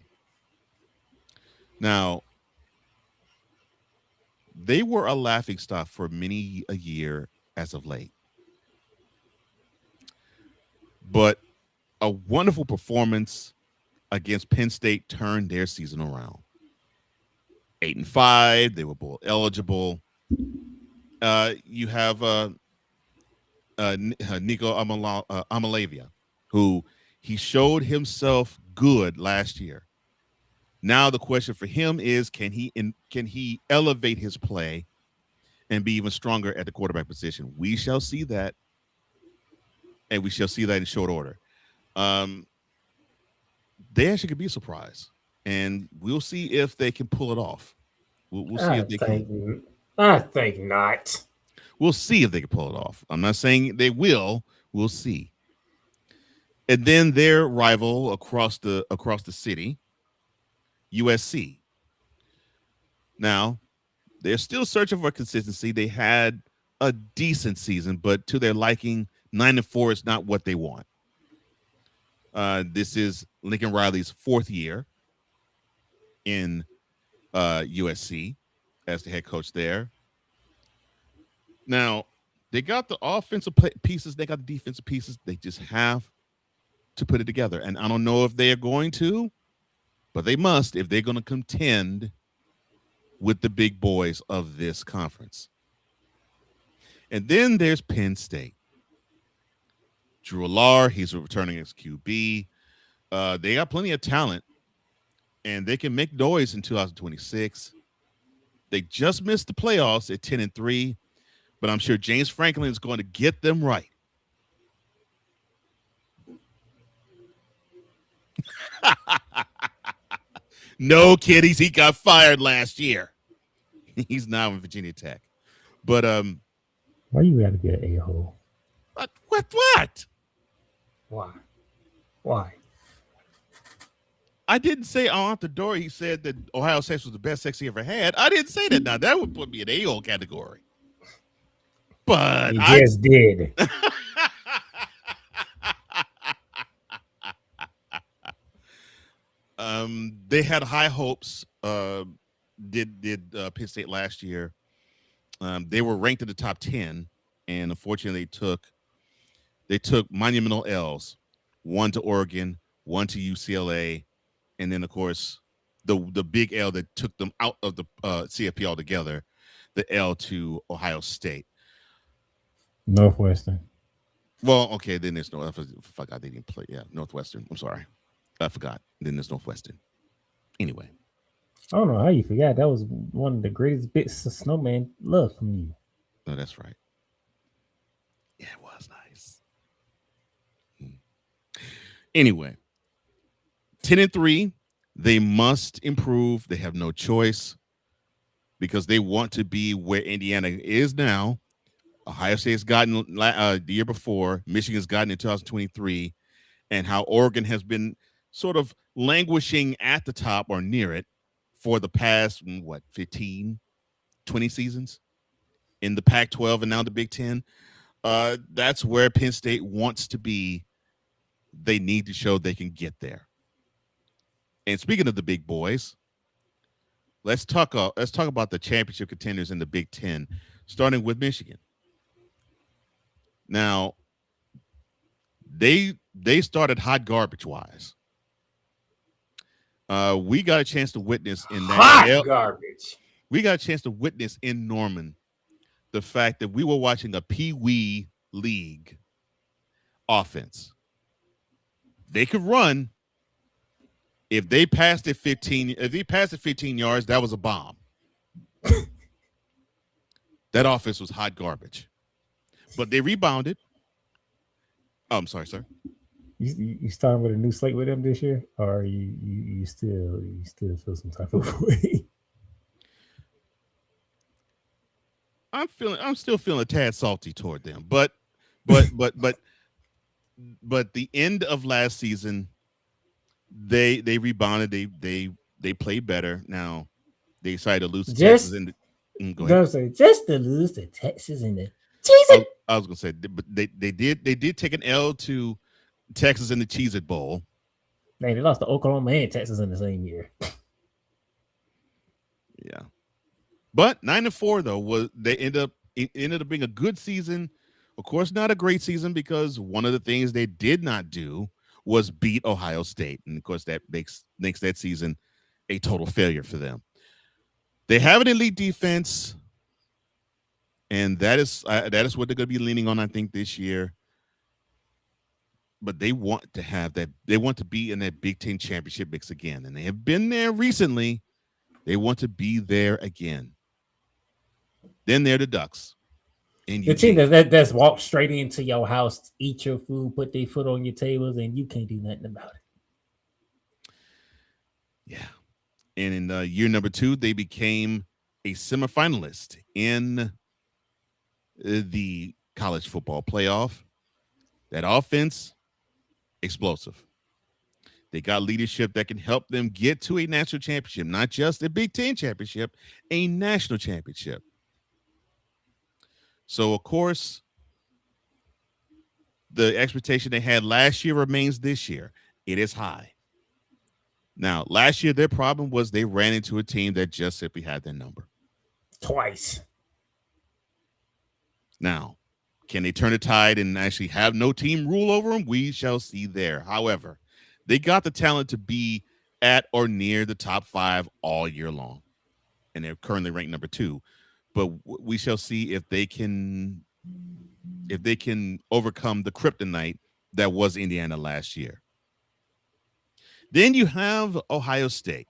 Speaker 4: Now, they were a laughingstock for many a year as of late. But a wonderful performance against Penn State turned their season around. 8-5, they were bowl eligible. You have Nico Amalavia, who he showed himself good last year. Now the question for him is, can he elevate his play and be even stronger at the quarterback position? We shall see that, and we shall see that in short order. They actually could be a surprise, and we'll see if they can pull it off. We'll see if they can.
Speaker 5: I think not.
Speaker 4: We'll see if they can pull it off. I'm not saying they will. We'll see. And then their rival across the city, USC. Now, they're still searching for consistency. They had a decent season, but to their liking, 9-4 is not what they want. This is Lincoln Riley's 4th year in USC as the head coach there. Now, they got the offensive pieces. They got the defensive pieces. They just have to put it together. And I don't know if they are going to, but they must if they're going to contend with the big boys of this conference. And then there's Penn State. Drew Allar, he's returning as QB. They got plenty of talent, and they can make noise in 2026. They just missed the playoffs at 10-3, but I'm sure James Franklin is going to get them right. No, kiddies, he got fired last year. He's now in Virginia Tech. But
Speaker 5: why you gotta be an a-hole?
Speaker 4: What?
Speaker 5: Why?
Speaker 4: I didn't say out the door he said that Ohio State was the best sex he ever had. I didn't say that. Now that would put me in a-hole category. But
Speaker 5: he just did.
Speaker 4: They had high hopes. Did Penn State last year? They were ranked in the top 10, and unfortunately, they took monumental L's. One to Oregon, one to UCLA, and then of course the big L that took them out of the CFP altogether, the L to Ohio State.
Speaker 5: Northwestern.
Speaker 4: Well, okay, then there's no. I forgot they didn't play. Yeah, Northwestern. I'm sorry, I forgot. Then there's Northwestern. Anyway,
Speaker 5: I don't know how you forgot. That was one of the greatest bits of Snowman love from you.
Speaker 4: no, that's right. Yeah, it was nice. Anyway, 10-3. They must improve. They have no choice because they want to be where Indiana is now. Ohio State has gotten the year before. Michigan has gotten in 2023. And how Oregon has been sort of languishing at the top or near it for the past, 15, 20 seasons in the Pac-12 and now the Big Ten. That's where Penn State wants to be. They need to show they can get there. And speaking of the big boys, let's talk about the championship contenders in the Big Ten, starting with Michigan. Now, they started hot garbage wise. We got a chance to witness in that
Speaker 5: garbage.
Speaker 4: We got a chance to witness in Norman the fact that we were watching a Pee-wee league offense. They could run. If they passed it 15 yards, that was a bomb. That offense was hot garbage. But they rebounded. Oh, I'm sorry, sir.
Speaker 5: You starting with a new slate with them this year, or you still feel some type of way?
Speaker 4: I'm still feeling a tad salty toward them, but the end of last season, they rebounded. They played better. Now they decided to lose to Texas. Go ahead.
Speaker 5: Just to lose to Texas in the season.
Speaker 4: I was gonna say, but they did take an L to Texas in the Cheez-It Bowl.
Speaker 5: Man, they lost to Oklahoma and Texas in the same year.
Speaker 4: Yeah, but 9-4 though it ended up being a good season. Of course, not a great season because one of the things they did not do was beat Ohio State, and of course that makes that season a total failure for them. They have an elite defense, and that is what they're going to be leaning on, I think, this year. But they want to have that. They want to be in that Big Ten championship mix again, and they have been there recently. They want to be there again. Then they're the Ducks.
Speaker 5: The team that's walked straight into your house, eat your food, put their foot on your tables, and you can't do nothing about it.
Speaker 4: Yeah. And in year number 2, they became a semifinalist in the college football playoff. That offense, explosive. They got leadership that can help them get to a national championship, not just a Big Ten championship, a national championship. So, of course, the expectation they had last year remains this year. It is high. Now, last year, their problem was they ran into a team that just simply had their number.
Speaker 5: Twice.
Speaker 4: Now, can they turn the tide and actually have no team rule over them? We shall see there. However, they got the talent to be at or near the top 5 all year long. And they're currently ranked number 2. But we shall see if they can overcome the kryptonite that was Indiana last year. Then you have Ohio State.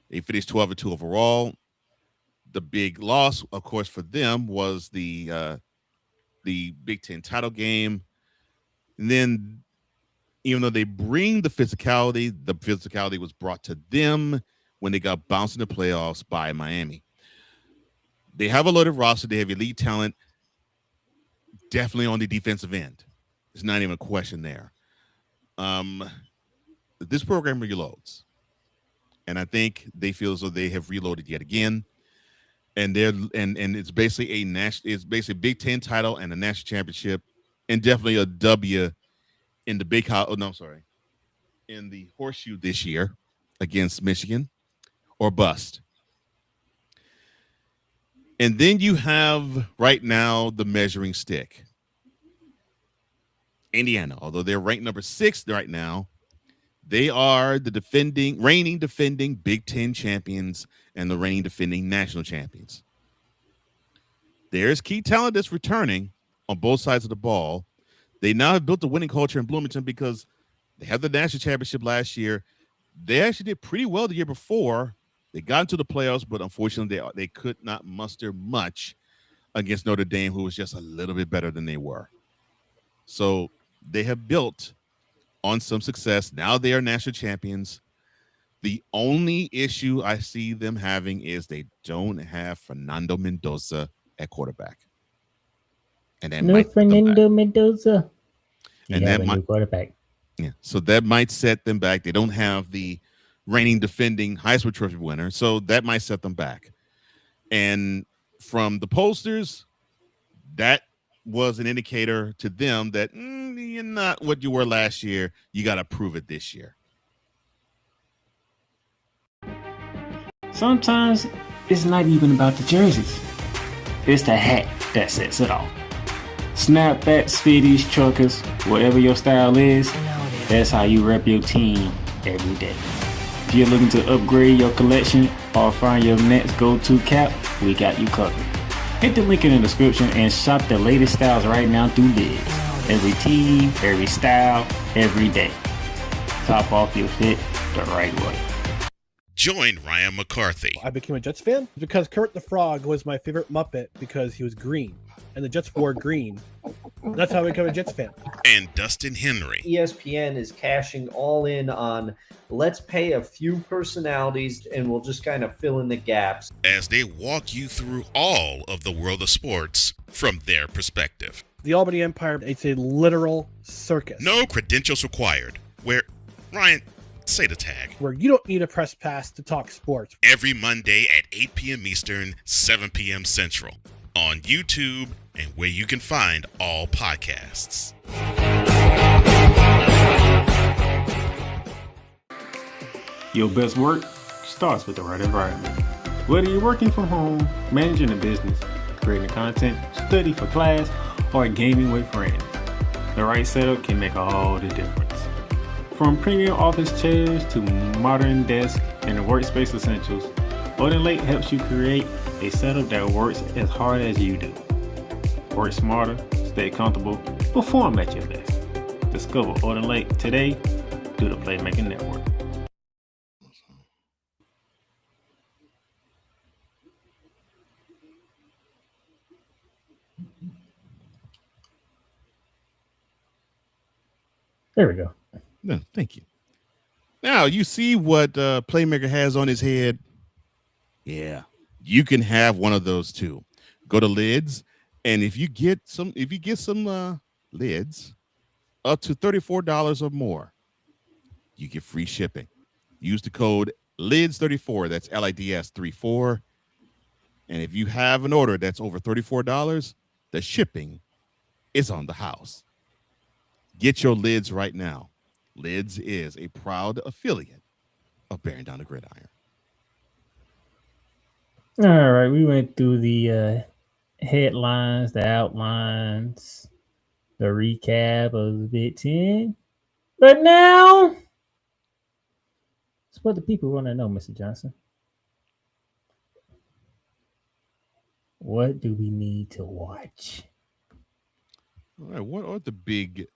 Speaker 4: They finished 12-2 overall. The big loss, of course, for them was the Big Ten title game. And then, even though they bring the physicality was brought to them when they got bounced in the playoffs by Miami. They have a loaded roster. They have elite talent, definitely on the defensive end. There's not even a question there. This program reloads, and I think they feel as though they have reloaded yet again. And it's basically a Big Ten title and a national championship, and definitely a W in the Big House. Oh no, I'm sorry. in the horseshoe this year against Michigan or bust. And then you have right now the measuring stick. Indiana, although they're ranked number 6 right now, they are the reigning defending Big Ten champions and the reigning defending national champions. There's key talent that's returning on both sides of the ball. They now have built a winning culture in Bloomington because they had the national championship last year. They actually did pretty well the year before. They got into the playoffs, but unfortunately they could not muster much against Notre Dame, who was just a little bit better than they were. So they have built on some success. Now they are national champions. The only issue I see them having is they don't have Fernando Mendoza at quarterback. And that
Speaker 5: No Fernando Mendoza.
Speaker 4: And that might
Speaker 5: quarterback.
Speaker 4: Yeah, so that might set them back. They don't have the reigning defending Heisman Trophy winner, so that might set them back. And from the pollsters, that was an indicator to them that you're not what you were last year. You got to prove it this year.
Speaker 1: Sometimes it's not even about the jerseys. It's the hat that sets it off. Snapbacks, fitties, truckers, whatever your style is, that's how you rep your team every day. If you're looking to upgrade your collection or find your next go-to cap, we got you covered. Hit the link in the description and shop the latest styles right now through Lids. Every team, every style, every day. Top off your fit the right way.
Speaker 7: Join Ryan McCarthy
Speaker 8: I became a Jets fan because Kermit the Frog was my favorite Muppet because he was green, and the Jets wore green. That's how I became a Jets fan.
Speaker 7: and Dustin Henry
Speaker 9: ESPN is cashing all in on let's pay a few personalities and we'll just kind of fill in the gaps.
Speaker 7: as they walk you through all of the world of sports from their perspective.
Speaker 8: The Albany Empire, it's a literal circus.
Speaker 7: No credentials required. Where, Ryan, say the tag.
Speaker 8: Where you don't need a press pass to talk sports.
Speaker 7: Every Monday at 8 p.m. Eastern, 7 p.m. Central. On YouTube and where you can find all podcasts.
Speaker 1: Your best work starts with the right environment. Whether you're working from home, managing a business, creating content, study for class, or gaming with friends, the right setup can make all the difference. From premium office chairs to modern desks and workspace essentials, Odin Lake helps you create a setup that works as hard as you do. Work smarter, stay comfortable, perform at your best. Discover Odin Lake today through the Playmaker Network.
Speaker 5: There we go.
Speaker 4: No, thank you. Now you see what Playmaker has on his head. Yeah, you can have one of those too. Go to Lids, and if you get some Lids up to $34 or more, you get free shipping. Use the code LIDS34. That's LIDS 34. And if you have an order that's over $34, the shipping is on the house. Get your Lids right now. Lids is a proud affiliate of Bearing Down the Gridiron.
Speaker 5: All right, we went through the headlines, the outlines, the recap of the Big Ten. But now, it's what the people want to know, Mr. Johnson. What do we need to watch?
Speaker 4: All right, what are the Big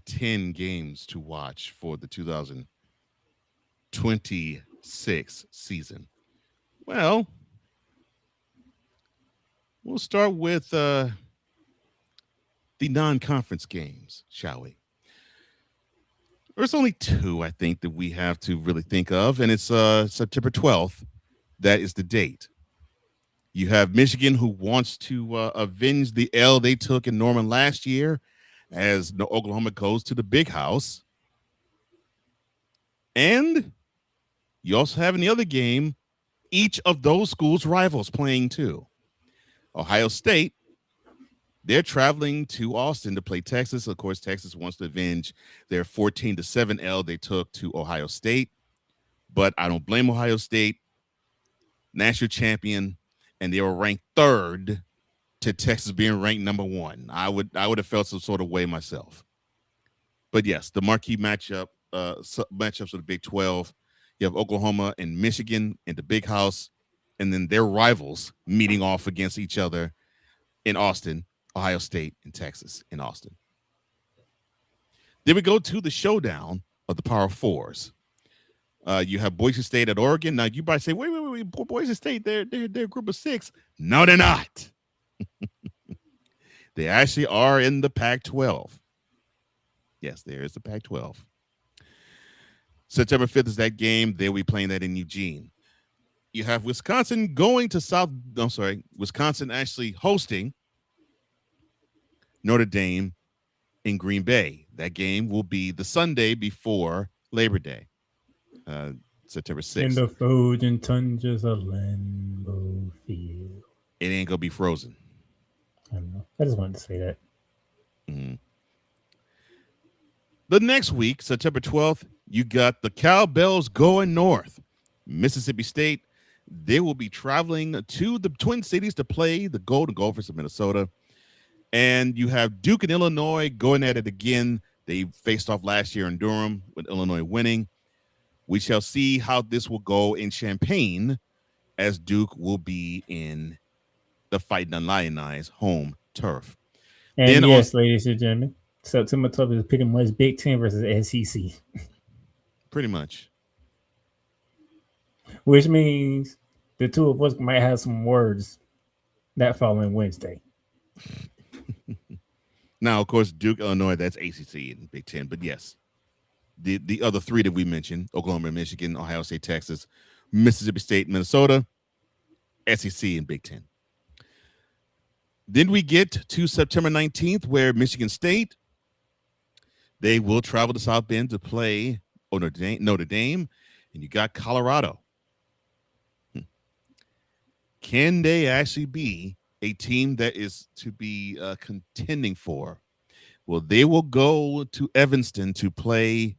Speaker 4: Ten games to watch for the 2026 season? Well, we'll start with the non-conference games, shall we? There's only two, I think, that we have to really think of, and it's September 12th. That is the date. You have Michigan, who wants to avenge the L they took in Norman last year, as Oklahoma goes to the Big House. And you also have in the other game, each of those schools' rivals playing too. Ohio State They're traveling to Austin to play Texas. Of course, Texas wants to avenge their 14-7 L they took to Ohio State. But I don't blame Ohio State. National champion, and they were ranked third to Texas being ranked number one. I would have felt some sort of way myself. But yes, the marquee matchups of the Big 12. You have Oklahoma and Michigan in the Big House, and then their rivals meeting off against each other in Austin, Ohio State, and Texas in Austin. Then we go to the showdown of the Power Fours. You have Boise State at Oregon. Now you might say, wait, Boise State, they're a group of 6. No, they're not. They actually are in the Pac-12. Yes, there is the Pac-12. September 5th is that game. They'll be playing that in Eugene. You have Wisconsin going to Wisconsin actually hosting Notre Dame in Green Bay. That game will be the Sunday before Labor Day, September 6th.
Speaker 5: In the frozen tundras of Lambeau Field.
Speaker 4: It ain't going to be frozen.
Speaker 5: I don't know. I just wanted to say that.
Speaker 4: Mm-hmm. The next week, September 12th, you got the Cowbells going north. Mississippi State, they will be traveling to the Twin Cities to play the Golden Gophers of Minnesota. And you have Duke and Illinois going at it again. They faced off last year in Durham with Illinois winning. We shall see how this will go in Champaign, as Duke will be in the Fighting Illini's home turf.
Speaker 5: And
Speaker 4: then
Speaker 5: yes, ladies and gentlemen, September 12th is pretty much Big Ten versus SEC.
Speaker 4: Pretty much.
Speaker 5: Which means the two of us might have some words that following Wednesday.
Speaker 4: Now, of course, Duke, Illinois, that's ACC and Big Ten. But yes, the other 3 that we mentioned, Oklahoma, Michigan, Ohio State, Texas, Mississippi State, Minnesota, SEC and Big Ten. Then we get to September 19th, where Michigan State, they will travel to South Bend to play Notre Dame, and you got Colorado. Can they actually be a team that is to be contending for? Well, they will go to Evanston to play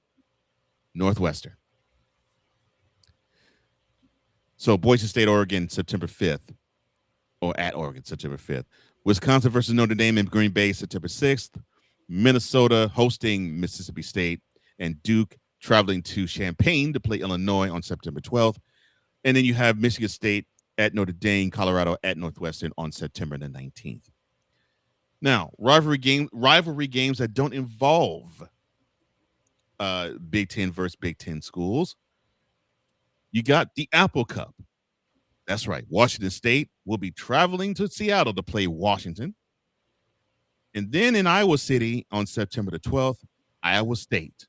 Speaker 4: Northwestern. So Boise State, Oregon, September 5th, or at Oregon, September 5th. Wisconsin versus Notre Dame in Green Bay, September 6th. Minnesota hosting Mississippi State, and Duke traveling to Champaign to play Illinois on September 12th. And then you have Michigan State at Notre Dame, Colorado at Northwestern on September the 19th. Now, rivalry games that don't involve Big Ten versus Big Ten schools. You got the Apple Cup. That's right. Washington State will be traveling to Seattle to play Washington. And then in Iowa City on September the 12th, Iowa State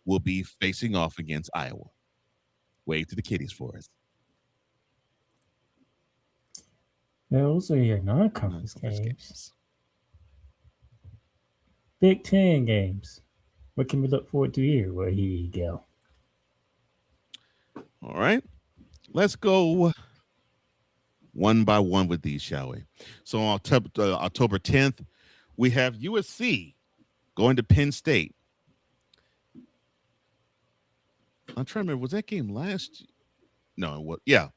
Speaker 4: will be facing off against Iowa. Wave to the kiddies for us.
Speaker 5: Those are your non-conference games. Big Ten games. What can we look forward to here? Well, here you go.
Speaker 4: All right. Let's go one by one with these, shall we? So on October 10th, we have USC going to Penn State. I'm trying to remember, was that game last year? No, what? Yeah,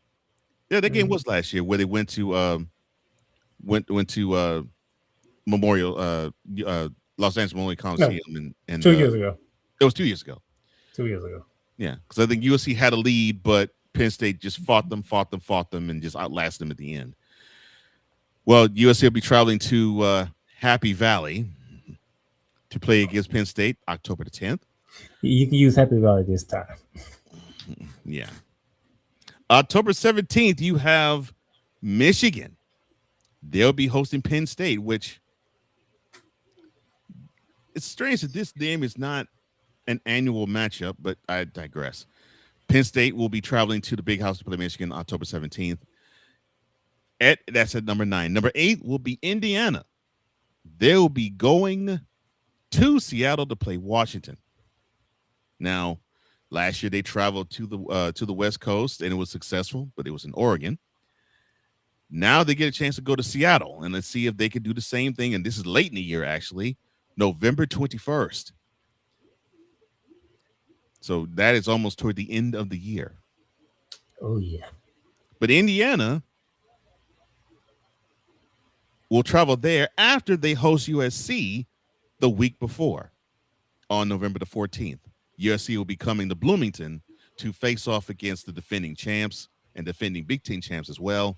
Speaker 4: that game was last year, where they went to Memorial Los Angeles Memorial Coliseum, and
Speaker 5: 2 years ago.
Speaker 4: It was 2 years ago.
Speaker 5: 2 years ago.
Speaker 4: Yeah, because I think USC had a lead, but Penn State just fought them, and just outlasted them at the end. Well, USC will be traveling to Happy Valley to play against Penn State October the 10th.
Speaker 5: You can use Happy Valley this time.
Speaker 4: Yeah. October 17th, you have Michigan. They'll be hosting Penn State, which it's strange that this game is not an annual matchup, but I digress. Penn State will be traveling to the Big House to play Michigan October 17th. That's at number 9. Number 8 will be Indiana. They'll be going to Seattle to play Washington. Now, last year they traveled to the West Coast and it was successful, but it was in Oregon. Now they get a chance to go to Seattle, and let's see if they can do the same thing. And this is late in the year, actually, November 21st. So that is almost toward the end of the year.
Speaker 5: Oh, yeah.
Speaker 4: But Indiana will travel there after they host USC the week before on November the 14th. USC will be coming to Bloomington to face off against the defending champs and defending Big Ten champs as well.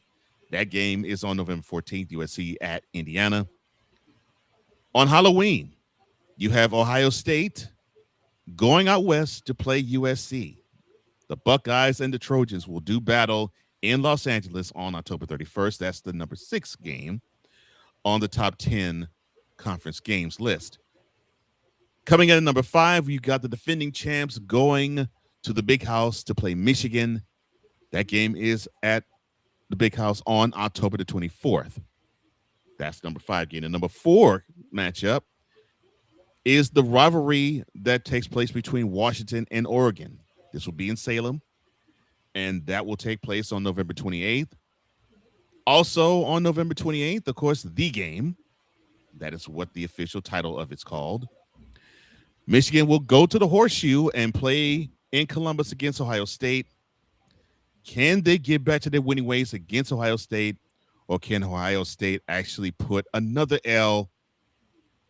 Speaker 4: That game is on November 14th, USC at Indiana. On Halloween, you have Ohio State going out west to play USC. The Buckeyes and the Trojans will do battle in Los Angeles on October 31st. That's the number 6 game on the top 10 conference games list. Coming in at number 5, you got the defending champs going to the Big House to play Michigan. That game is at the Big House on October the 24th. That's number 5 game. The number 4 matchup is the rivalry that takes place between Washington and Oregon. This will be in Salem, and that will take place on November 28th. Also on November 28th, of course, the game. That is what the official title of it's called. Michigan will go to the Horseshoe and play in Columbus against Ohio State. Can they get back to their winning ways against Ohio State, or can Ohio State actually put another L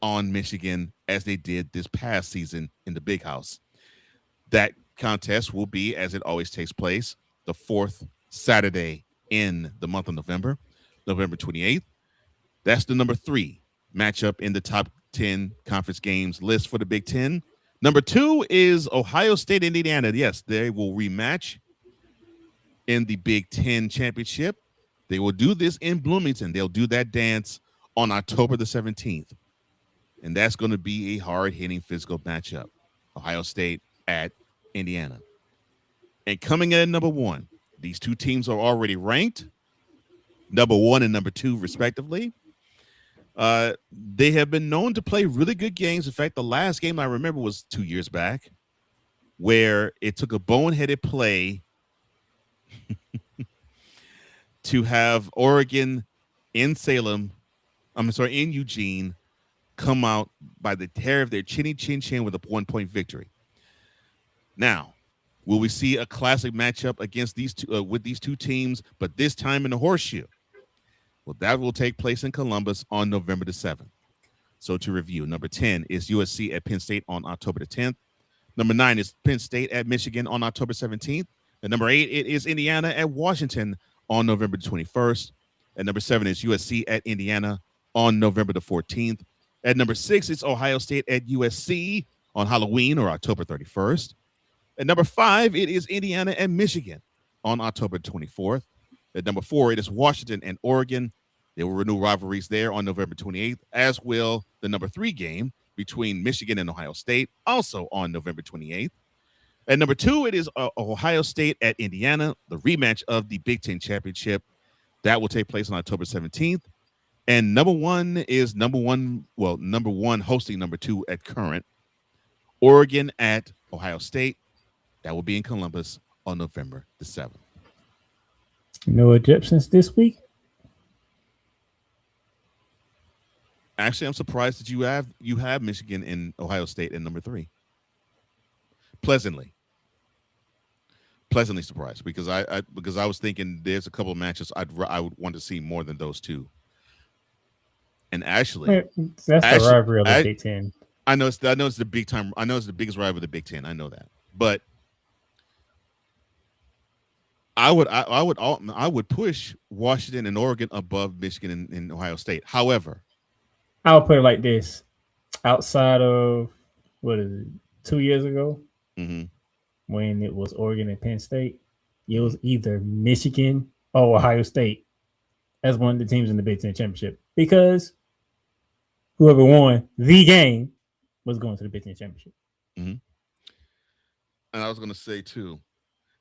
Speaker 4: on Michigan as they did this past season in the Big House? That contest will be, as it always takes place, the 4th Saturday in the month of November, November 28th. That's the number 3 matchup in the top 10 conference games list for the Big Ten. Number 2 is Ohio State and Indiana. Yes, they will rematch in the Big Ten championship. They will do this in Bloomington. They'll do that dance on October the 17th. And that's going to be a hard-hitting physical matchup. Ohio State at Indiana. And coming in at number 1, these two teams are already ranked, number 1 and number 2, respectively. They have been known to play really good games. In fact, the last game I remember was 2 years back, where it took a boneheaded play to have Oregon in in Eugene, come out by the hair of their chinny chin with a 1-point victory. Now, will we see a classic matchup against these two with these two teams, but this time in the Horseshoe? Well, that will take place in Columbus on November the 7th. So to review, number 10 is USC at Penn State on October the 10th. Number 9 is Penn State at Michigan on October 17th. And number 8, it is Indiana at Washington on November the 21st. And number 7 is USC at Indiana on November the 14th. At number 6, it's Ohio State at USC on Halloween or October 31st. At number 5, it is Indiana and Michigan on October 24th. At number 4, it is Washington and Oregon. They will renew rivalries there on November 28th, as will the number 3 game between Michigan and Ohio State, also on November 28th. At number 2, it is Ohio State at Indiana, the rematch of the Big Ten Championship. That will take place on October 17th. And number 1 is number 1 hosting number 2 at current, Oregon at Ohio State. That will be in Columbus on November the 7th.
Speaker 5: No Egyptians this week?
Speaker 4: Actually, I'm surprised that you have Michigan and Ohio State in number 3. Pleasantly surprised, because I was thinking there's a couple of matches I would want to see more than those two. And actually,
Speaker 5: that's the rivalry of the Big Ten.
Speaker 4: I know it's the big time. I know it's the biggest rivalry of the Big Ten. I know that, but I would push Washington and Oregon above Michigan and Ohio State. However,
Speaker 5: I'll put it like this: outside of 2 years ago, when it was Oregon and Penn State, it was either Michigan or Ohio State as one of the teams in the Big Ten championship, because whoever won the game was going to the Big Ten championship.
Speaker 4: And I was going to say too,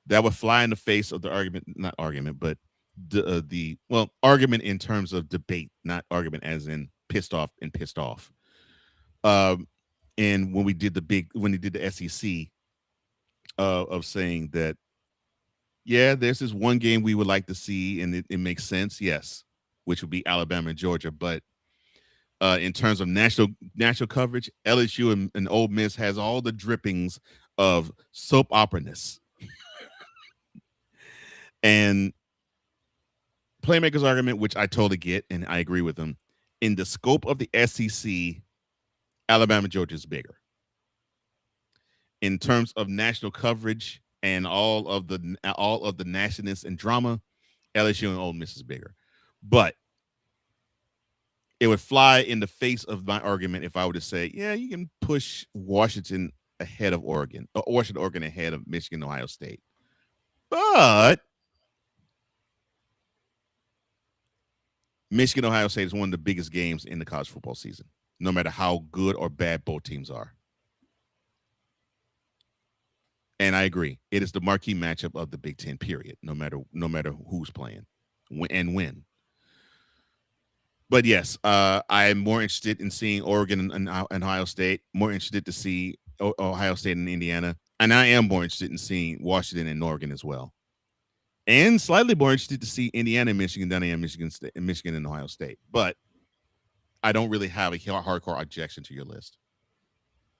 Speaker 4: that would fly in the face of the argument, not argument, but the argument in terms of debate, not argument as in pissed off. And when we did the SEC of saying that Yeah, there's this one game we would like to see, and it makes sense, yes, which would be Alabama and Georgia. But in terms of national coverage, LSU and Ole Miss has all the drippings of soap opera-ness. And Playmaker's argument, which I totally get, and I agree with him, in the scope of the SEC, Alabama, Georgia is bigger. In terms of national coverage and all of the nastiness and drama, LSU and Ole Miss is bigger. But it would fly in the face of my argument if I were to say, yeah, you can push Washington ahead of Oregon, or Oregon ahead of Michigan, Ohio State. But Michigan, Ohio State is one of the biggest games in the college football season, no matter how good or bad both teams are. And I agree. It is the marquee matchup of the Big Ten, period, no matter who's playing and when. But yes, I'm more interested in seeing Oregon and Ohio State, more interested to see Ohio State and Indiana. And I am more interested in seeing Washington and Oregon as well. And slightly more interested to see Indiana and Michigan than I am Michigan and Ohio State. But I don't really have a hardcore objection to your list.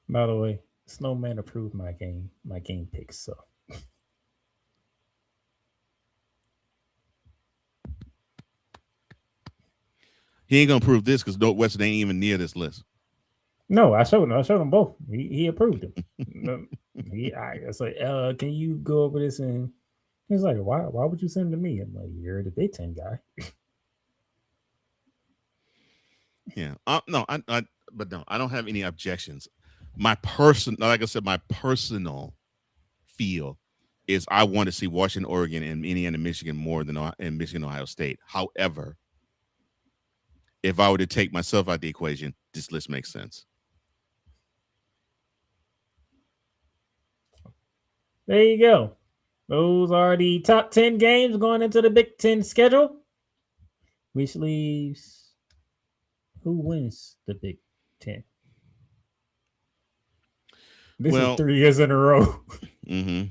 Speaker 5: By the way, Snowman approved my game picks. So
Speaker 4: he ain't gonna prove this because Northwestern ain't even near this list.
Speaker 5: No, I showed him both. He approved them. I was like, can you go over this? And he's like, why would you send it to me? I'm like, you're the Big Ten guy.
Speaker 4: Yeah. No, I don't have any objections. Like I said, my personal feel is I want to see Washington, Oregon, and Indiana, Michigan more than Michigan, Ohio State. However, if I were to take myself out of the equation, this list makes sense.
Speaker 5: There you go. Those are the top 10 games going into the Big Ten schedule, which leaves who wins the Big Ten? This is 3 years in a row.
Speaker 4: Mm-hmm.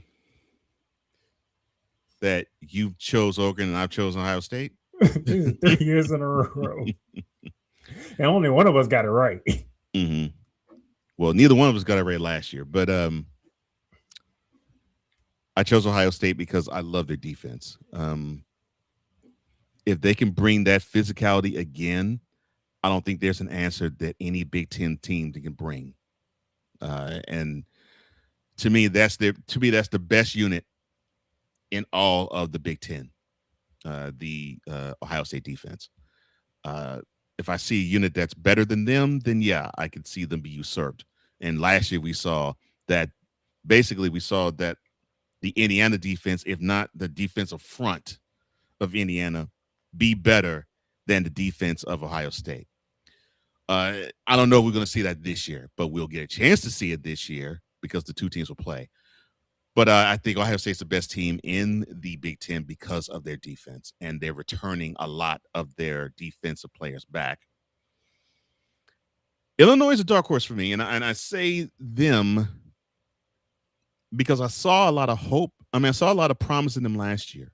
Speaker 4: That you chose Oregon and I've chosen Ohio State?
Speaker 5: This is 3 years in a row. And only one of us got it right.
Speaker 4: Mm-hmm. Well, neither one of us got it right last year, but I chose Ohio State because I love their defense. If they can bring that physicality again, I don't think there's an answer that any Big Ten team can bring. And to me, that's the best unit in all of the Big Ten, the Ohio State defense. If I see a unit that's better than them, then yeah, I could see them be usurped. And last year we saw that the Indiana defense, if not the defensive front of Indiana, be better than the defense of Ohio State. I don't know if we're going to see that this year, but we'll get a chance to see it this year because the two teams will play. But I think Ohio State's the best team in the Big Ten because of their defense, and they're returning a lot of their defensive players back. Illinois is a dark horse for me, and I say them because I saw a lot of hope. I saw a lot of promise in them last year.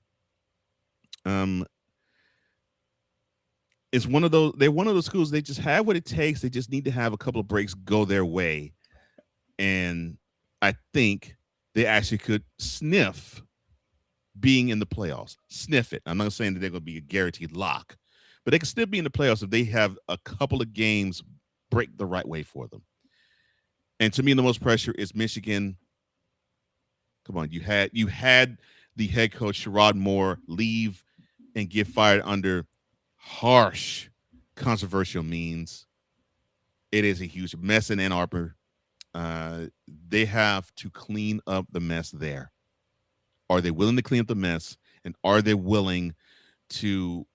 Speaker 4: It's one of those. They're one of those schools. They just have what it takes. They just need to have a couple of breaks go their way, and I think they actually could sniff being in the playoffs. Sniff it. I'm not saying that they're going to be a guaranteed lock, but they can still be in the playoffs if they have a couple of games break the right way for them. And to me, the most pressure is Michigan. Come on, you had the head coach Sherrod Moore leave and get fired under harsh, controversial means. It is a huge mess in Ann Arbor. They have to clean up the mess there. Are they willing to clean up the mess? And are they willing to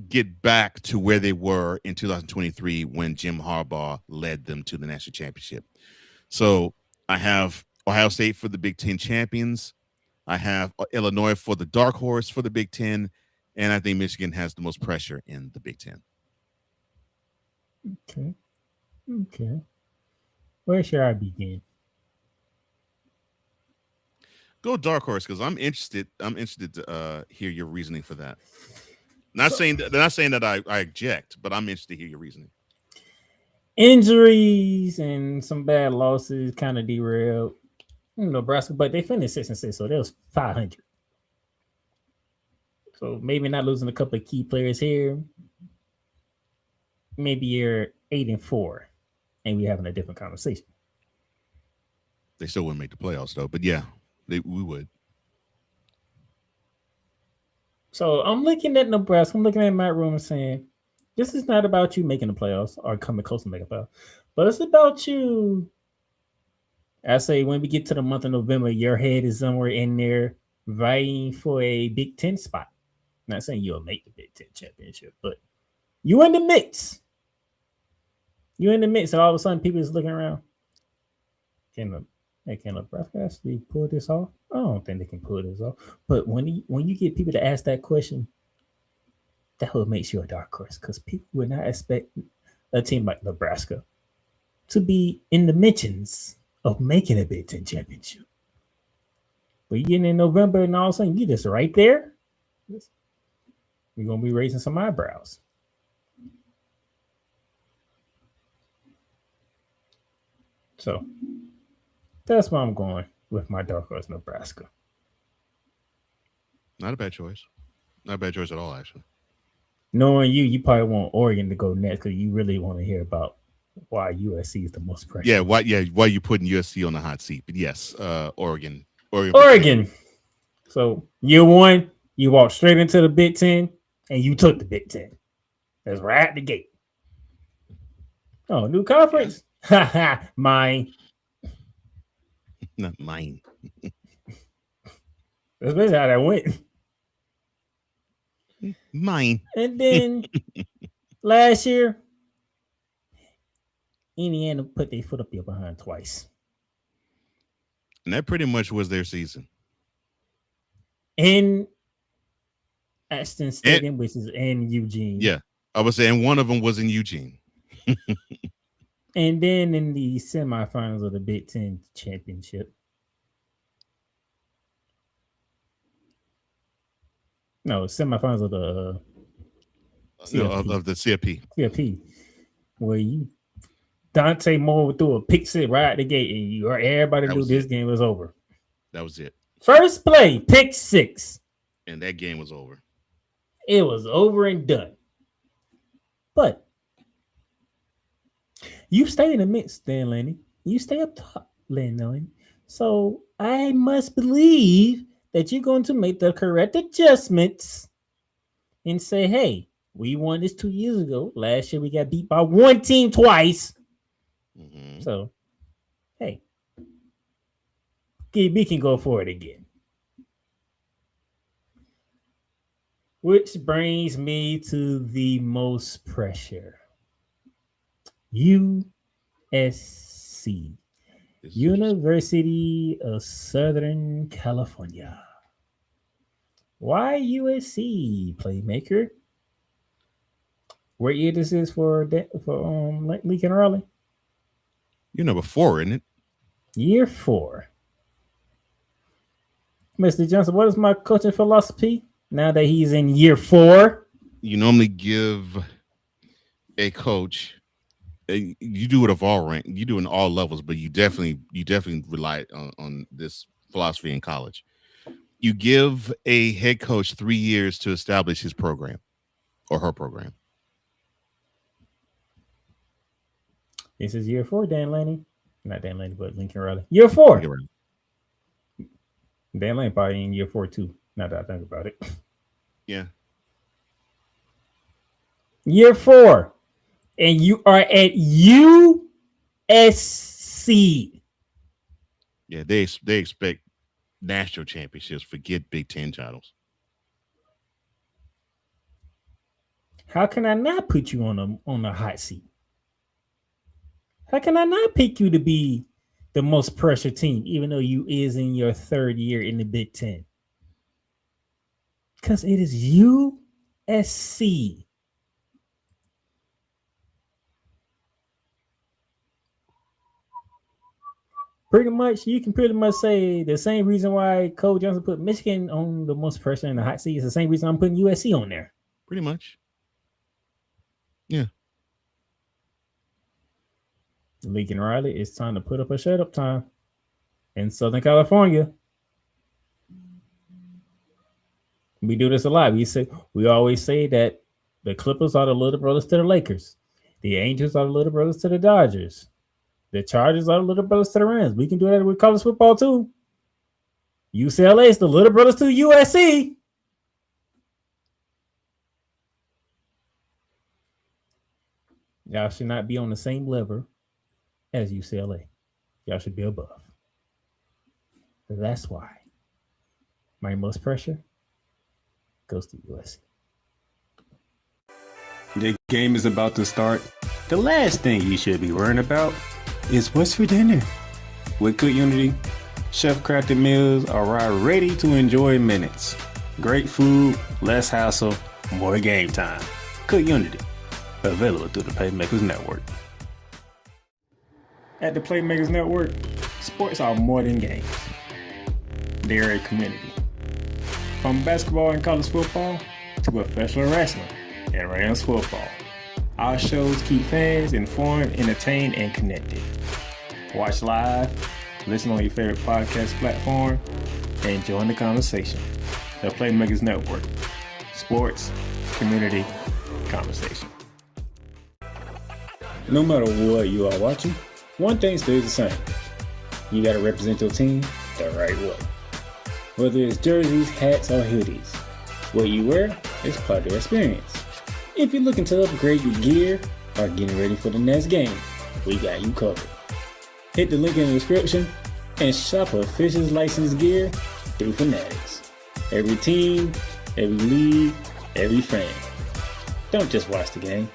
Speaker 4: get back to where they were in 2023 when Jim Harbaugh led them to the national championship? So I have Ohio State for the Big Ten champions. I have Illinois for the dark horse for the Big Ten. And I think Michigan has the most pressure in the Big Ten.
Speaker 5: Okay. Where should I begin?
Speaker 4: Go dark horse because I'm interested. I'm interested to hear your reasoning for that. Not saying that I object, but I'm interested to hear your reasoning.
Speaker 5: Injuries and some bad losses kind of derailed Nebraska, but they finished 6-6, so they was 500. So maybe not losing a couple of key players here. Maybe you're 8-4, and we having a different conversation.
Speaker 4: They still wouldn't make the playoffs though, but yeah, we would.
Speaker 5: So I'm looking at Nebraska. I'm looking at Matt Room and saying, this is not about you making the playoffs or coming close to making the playoffs, but it's about you. I say when we get to the month of November, your head is somewhere in there vying for a Big Ten spot. I'm not saying you'll make the Big Ten championship, but you in the mix. You're in the mix, and all of a sudden people is looking around. Can Nebraska actually pull this off? I don't think they can pull this off. But when you get people to ask that question, that what makes you a dark horse, because people would not expect a team like Nebraska to be in the mentions of making a Big Ten championship. But you get in November and all of a sudden you just right there, you're gonna be raising some eyebrows. So that's why I'm going with my dark horse, Nebraska.
Speaker 4: Not a bad choice. Not a bad choice at all, actually.
Speaker 5: Knowing you probably want Oregon to go next because you really want to hear about why USC is the most pressure.
Speaker 4: Yeah, why you putting USC on the hot seat? But yes, Oregon.
Speaker 5: So year one, you walked straight into the Big Ten and you took the Big Ten. That's right at the gate. Oh, new conference? Haha, mine.
Speaker 4: Not mine.
Speaker 5: That's basically how that went.
Speaker 4: Mine.
Speaker 5: And then last year, Indiana put their foot up your behind twice.
Speaker 4: And that pretty much was their season.
Speaker 5: In Ashton Stadium, which is in Eugene.
Speaker 4: Yeah, I was saying one of them was in Eugene.
Speaker 5: And then in the semifinals of the Big Ten championship. No, semifinals of the
Speaker 4: of the CFP.
Speaker 5: CFP, where you Dante Moore threw a pick six right at the gate, and everybody knew this game was over.
Speaker 4: That was it.
Speaker 5: First play, pick six,
Speaker 4: and that game was over.
Speaker 5: It was over and done. But you stay in the mix, Dan Laney. You stay up top, Laney. So I must believe that you're going to make the correct adjustments and say, hey, we won this 2 years ago. Last year we got beat by one team twice. Mm-hmm. So, hey, we can go for it again. Which brings me to the most pressure. USC, University of Southern California. Why USC, Playmaker? What year this is for Lincoln Riley?
Speaker 4: You're number 4, isn't it?
Speaker 5: Year 4. Mr. Johnson, what is my coaching philosophy now that he's in year 4?
Speaker 4: You normally give a coach, you do it of all rank, you do it in all levels, but you definitely rely on this philosophy in college. You give a head coach 3 years to establish his program or her program.
Speaker 5: This is year 4, Dan Laney. Not Dan Laney, but Lincoln Riley. Year 4. Dan Laney probably in year 4 too. Now that I think about it.
Speaker 4: Yeah.
Speaker 5: Year 4. And you are at USC.
Speaker 4: Yeah, they expect national championships. Forget Big Ten titles.
Speaker 5: How can I not put you on a hot seat? How can I not pick you to be the most pressured team, even though you is in your 3rd year in the Big Ten? Because it is USC. pretty much, you can pretty much say the same reason why Cole Johnson put Michigan on the most pressure in the hot seat is the same reason I'm putting USC on there.
Speaker 4: Pretty much. Yeah.
Speaker 5: Lincoln Riley, it's time to put up a shut up time in Southern California. We do this a lot. We always say that the Clippers are the little brothers to the Lakers. The Angels are the little brothers to the Dodgers. The Chargers are the little brothers to the Rams. We can do that with college football too. UCLA is the little brothers to USC. Y'all should not be on the same level as UCLA. Y'all should be above. That's why my most pressure goes to USC.
Speaker 1: The game is about to start. The last thing you should be worrying about is what's for dinner. With Cook Unity, chef-crafted meals are ready to enjoy in minutes. Great food, less hassle, more game time. Cook Unity, available through the Playmakers Network. At the Playmakers Network, sports are more than games. They're a community. From basketball and college football to professional wrestling and Rams football, our shows keep fans informed, entertained, and connected. Watch live, listen on your favorite podcast platform, and join the conversation. The Playmakers Network. Sports, community, conversation. No matter what you are watching, one thing stays the same. You gotta represent your team the right way. Whether it's jerseys, hats, or hoodies, what you wear is part of the experience. If you're looking to upgrade your gear or getting ready for the next game, we got you covered. Hit the link in the description and shop officials licensed gear through Fanatics. Every team, every league, every fan. Don't just watch the game,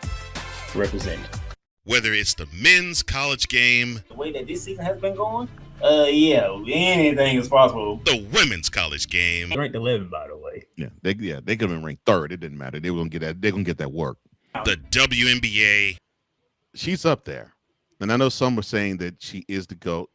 Speaker 1: represent it.
Speaker 7: Whether it's the men's college game,
Speaker 5: The way that this season has been going, anything is possible.
Speaker 7: the women's college game,
Speaker 5: Ranked 11, by the way.
Speaker 4: They could have been ranked third. It didn't matter. They were gonna get that. They're gonna get that work.
Speaker 7: the WNBA,
Speaker 4: She's up there, and I know some were saying that she is the GOAT.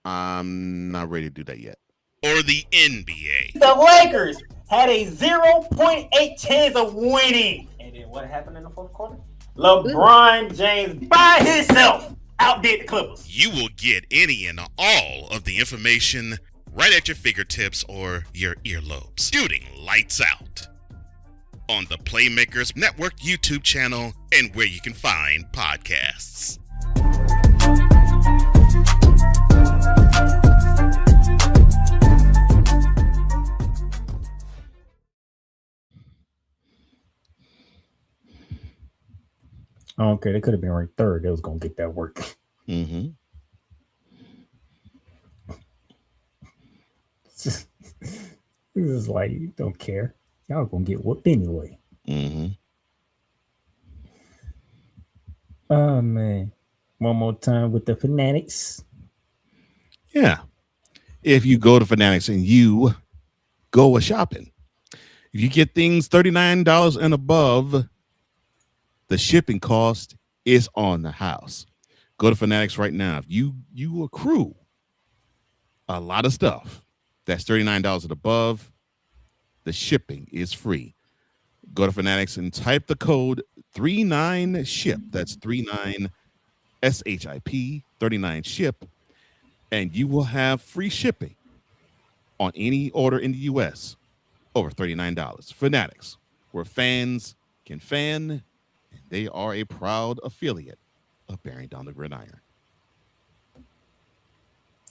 Speaker 4: I'm not ready to do that yet.
Speaker 7: or the NBA.
Speaker 5: The Lakers had a 0.8 chance of winning. And then what happened in the fourth quarter? LeBron James by himself outdid the Clippers.
Speaker 7: You will get any and all of the information right at your fingertips or your earlobes. Shooting lights out on the Playmakers Network YouTube channel and where you can find podcasts.
Speaker 5: I don't care. They could have been ranked third. They was gonna get that work.
Speaker 4: Mm-hmm.
Speaker 5: This is like, you don't care. Y'all gonna get whooped anyway.
Speaker 4: Mm-hmm.
Speaker 5: Oh man. One more time with the Fanatics.
Speaker 4: Yeah. If you go to Fanatics and you go a shopping, if you get things $39 and above, the shipping cost is on the house. Go to Fanatics right now. If you accrue a lot of stuff that's $39 and above, the shipping is free. Go to Fanatics and type the code 39SHIP. That's 39 SHIP 39SHIP, and you will have free shipping on any order in the US over $39. Fanatics, where fans can fan. They are a proud affiliate of Bearing Down the Gridiron.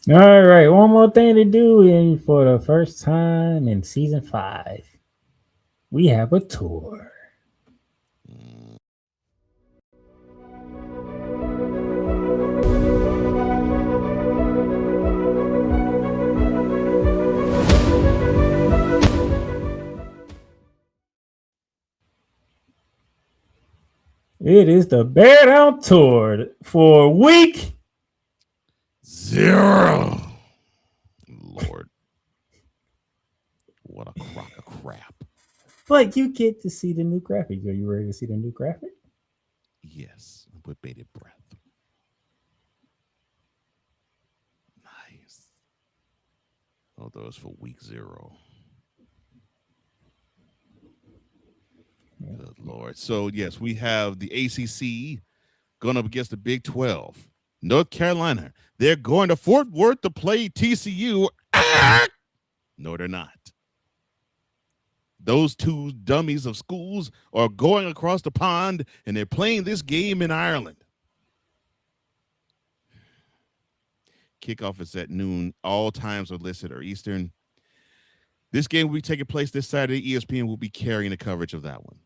Speaker 5: All right, one more thing to do, and for the first time in season 5, we have a tour. It is the Bear Down Tour for week
Speaker 4: 0. Lord. What a crock of crap.
Speaker 5: But you get to see the new graphic. Are you ready to see the new graphic?
Speaker 4: Yes, with bated breath. Oh, those for week 0. Good Lord. So, yes, we have the ACC going up against the Big 12. North Carolina, they're going to Fort Worth to play TCU. No, they're not. Those two dummies of schools are going across the pond, and they're playing this game in Ireland. Kickoff is at noon. All times are listed are Eastern. This game will be taking place this Saturday. ESPN will be carrying the coverage of that one.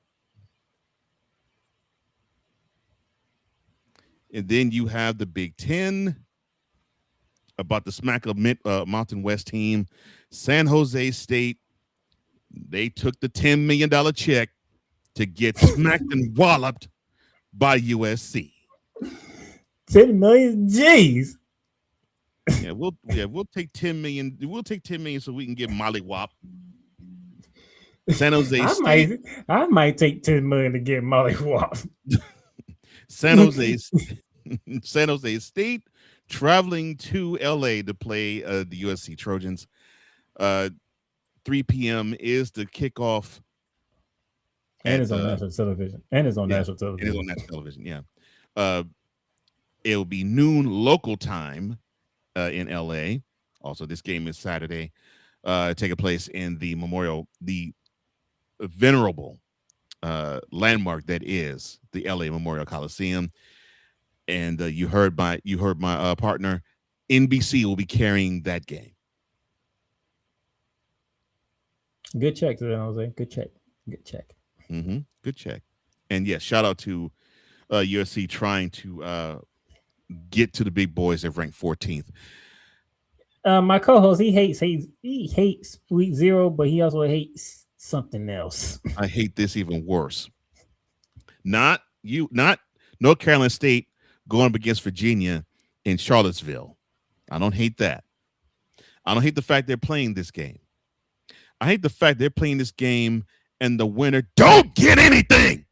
Speaker 4: And then you have the Big Ten about the smack of Mountain West team. San Jose State, they took the $10 million check to get smacked and walloped by USC.
Speaker 5: 10 million? Jeez.
Speaker 4: Yeah, we'll take 10 million. We'll take 10 million so we can get Molly Wop. San Jose State.
Speaker 5: I might take 10 million to get Molly Wop.
Speaker 4: San Jose State traveling to LA to play the USC Trojans. 3 p.m. is the kickoff.
Speaker 5: And it's on national television. National television.
Speaker 4: It is on national television, yeah. It'll be noon local time in LA. Also, this game is Saturday, taking place in the venerable landmark that is the LA Memorial Coliseum. And you heard my partner. NBC will be carrying that game.
Speaker 5: Good check, Jose. Good check.
Speaker 4: Mm-hmm. Good check. And yes, shout out to USC trying to get to the big boys that ranked 14th.
Speaker 5: My co-host, he hates week 0, but he also hates something else.
Speaker 4: I hate this even worse. Not North Carolina State going up against Virginia in Charlottesville. I don't hate that. I don't hate the fact they're playing this game. I hate the fact they're playing this game and the winner don't get anything.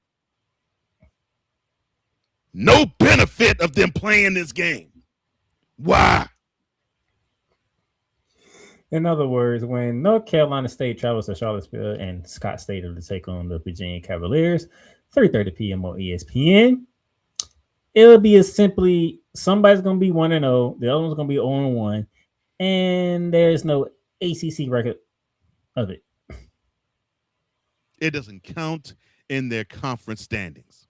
Speaker 4: No benefit of them playing this game. Why?
Speaker 5: In other words, when North Carolina State travels to Charlottesville and Scott State to take on the Virginia Cavaliers, 3:30 p.m. on ESPN, it'll be as simply somebody's going to be 1-0, the other one's going to be 0-1, and there's no ACC record of it.
Speaker 4: It doesn't count in their conference standings.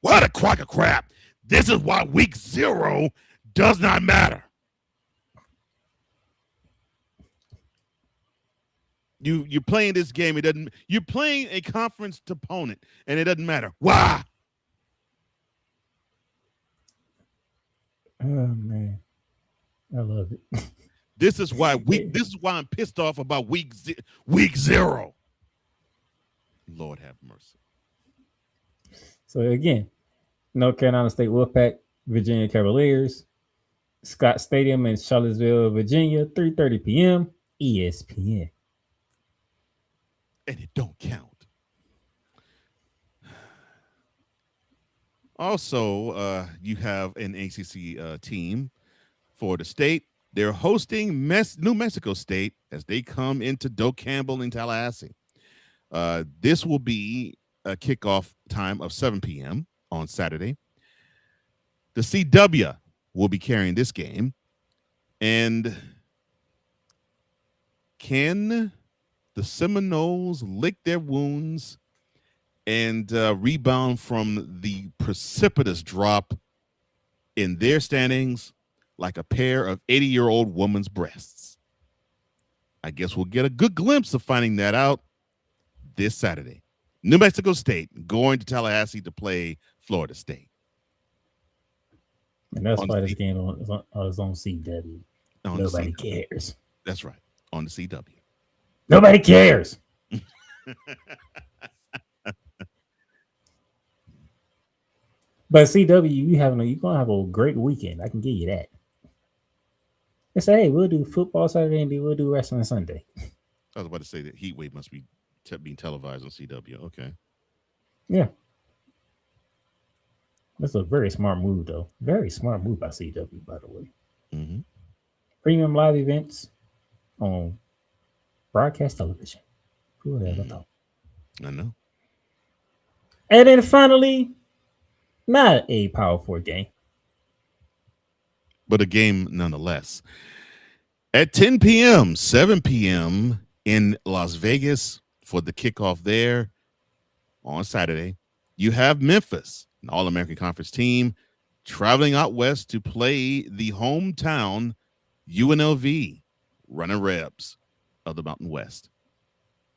Speaker 4: What a crock of crap. This is why week 0 does not matter. You're playing this game. You're playing a conference opponent, and it doesn't matter. Why?
Speaker 5: Oh man, I love it.
Speaker 4: This is why I'm pissed off about week 0. Lord have mercy.
Speaker 5: So again, North Carolina State Wolfpack, Virginia Cavaliers, Scott Stadium in Charlottesville, Virginia, 3:30 p.m. ESPN.
Speaker 4: And it don't count. Also, you have an ACC team for the state. They're hosting New Mexico State as they come into Doak Campbell in Tallahassee. This will be a kickoff time of 7 p.m. on Saturday. The CW will be carrying this game. And can the Seminoles lick their wounds and rebound from the precipitous drop in their standings like a pair of 80-year-old woman's breasts? I guess we'll get a good glimpse of finding that out this Saturday. New Mexico State going to Tallahassee to play Florida State.
Speaker 5: And that's why this game is on CW. Nobody cares.
Speaker 4: That's right. On the CW.
Speaker 5: Nobody cares. But CW, you're gonna have a great weekend. I can give you that. They say, hey, we'll do football Saturday and we'll do wrestling Sunday.
Speaker 4: I was about to say that Heat Wave must be being televised on CW. Okay.
Speaker 5: Yeah. That's a very smart move, though. Very smart move by CW, by the way.
Speaker 4: Mm-hmm.
Speaker 5: Premium live events, on broadcast television. Who would ever thought?
Speaker 4: I know.
Speaker 5: And then finally, not a Power 4 game.
Speaker 4: But a game nonetheless. At 10 p.m., 7 p.m. in Las Vegas for the kickoff there on Saturday, you have Memphis, an All-American Conference team, traveling out west to play the hometown UNLV Running Rebs of the Mountain West.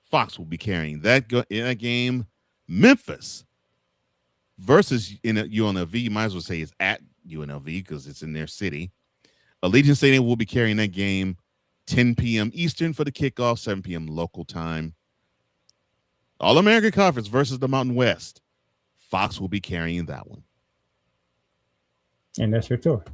Speaker 4: Fox will be carrying that in that game. Memphis versus in UNLV, you might as well say it's at UNLV because it's in their city. Allegiant Stadium will be carrying that game 10 p.m. Eastern for the kickoff, 7 p.m. local time. All-American Conference versus the Mountain West. Fox will be carrying that one.
Speaker 5: And that's your tour.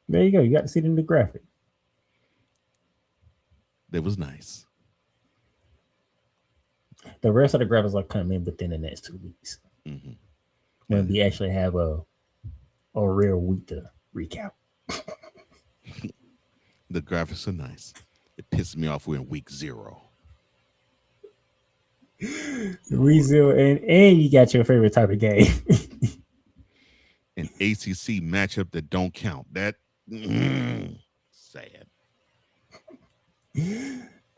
Speaker 5: There you go. You got to see the new graphic.
Speaker 4: That was nice.
Speaker 5: The rest of the graphics are coming within the next 2 weeks.
Speaker 4: Mm-hmm.
Speaker 5: When we actually have a real week to recap.
Speaker 4: The graphics are nice. It pisses me off we're in week 0.
Speaker 5: Week 0, and you got your favorite type of game.
Speaker 4: An ACC matchup that don't count. That sad.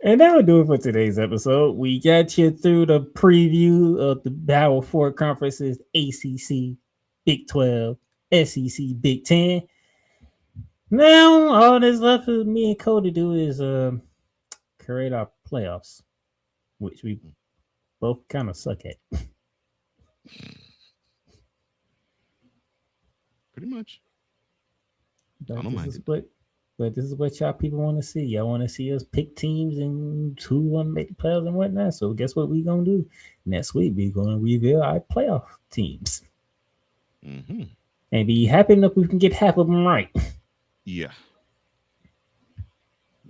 Speaker 5: And that will do it for today's episode. We got you through the preview of the Power 4 conferences, ACC, Big 12, SEC, Big 10. Now, all that's left for me and Cole to do is create our playoffs, which we both kind of suck at.
Speaker 4: Pretty much.
Speaker 5: But this is what y'all people want to see. Y'all want to see us pick teams and who want to make the playoffs and whatnot. So guess what we're going to do? Next week, we're going to reveal our playoff teams.
Speaker 4: Mm-hmm.
Speaker 5: And be happy enough we can get half of them right.
Speaker 4: Yeah.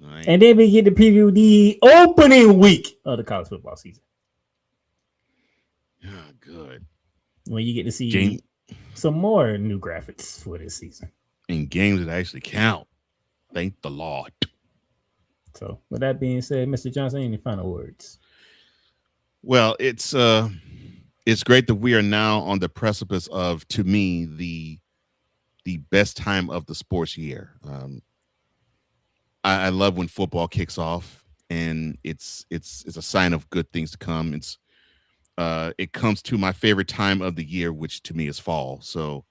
Speaker 4: Right.
Speaker 5: And then we get to preview the opening week of the college football season.
Speaker 4: Yeah, good.
Speaker 5: When you get to see some more new graphics for this season.
Speaker 4: In games that actually count. Thank the Lord.
Speaker 5: So, with that being said, Mr. Johnson, any final words?
Speaker 4: Well, it's great that we are now on the precipice of, to me, the best time of the sports year. I love when football kicks off, and it's a sign of good things to come. It comes to my favorite time of the year, which to me is fall. So,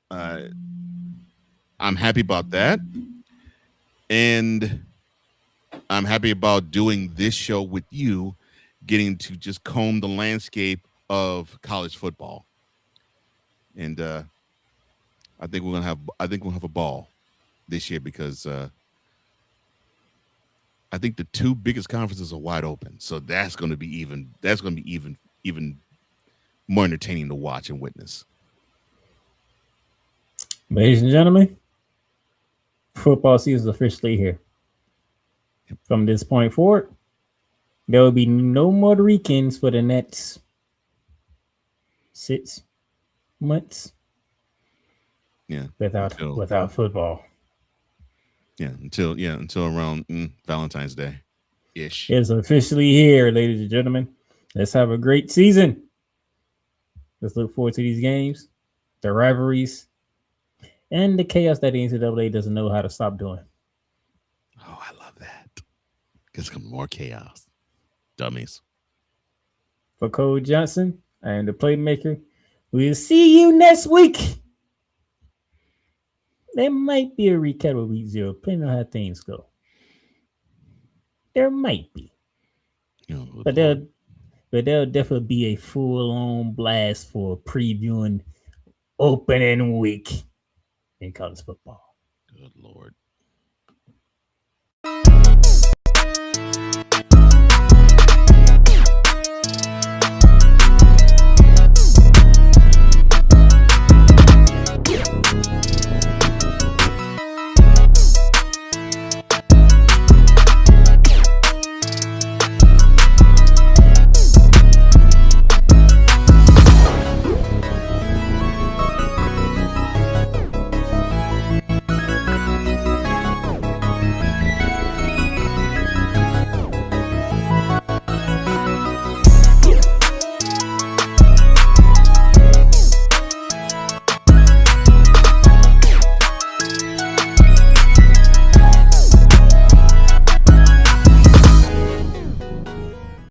Speaker 4: I'm happy about that. And I'm happy about doing this show with you, getting to just comb the landscape of college football. And I think we'll have a ball this year because I think the 2 biggest conferences are wide open. So that's going to be even more entertaining to watch and witness.
Speaker 5: Ladies and gentlemen, football season is officially here. From this point forward, there will be no more weekends for the next 6 months.
Speaker 4: Yeah,
Speaker 5: without football.
Speaker 4: Yeah, until around Valentine's Day ish.
Speaker 5: It's officially here, ladies and gentlemen. Let's have a great season. Let's look forward to these games, the rivalries, and the chaos that the NCAA doesn't know how to stop doing.
Speaker 4: Oh, I love that. There's more chaos. Dummies.
Speaker 5: For Cole Johnson, I am the Playmaker. We'll see you next week. There might be a recap of week 0, depending on how things go. There might be. But there'll definitely be a full-on blast for previewing opening week in college football.
Speaker 4: Good Lord.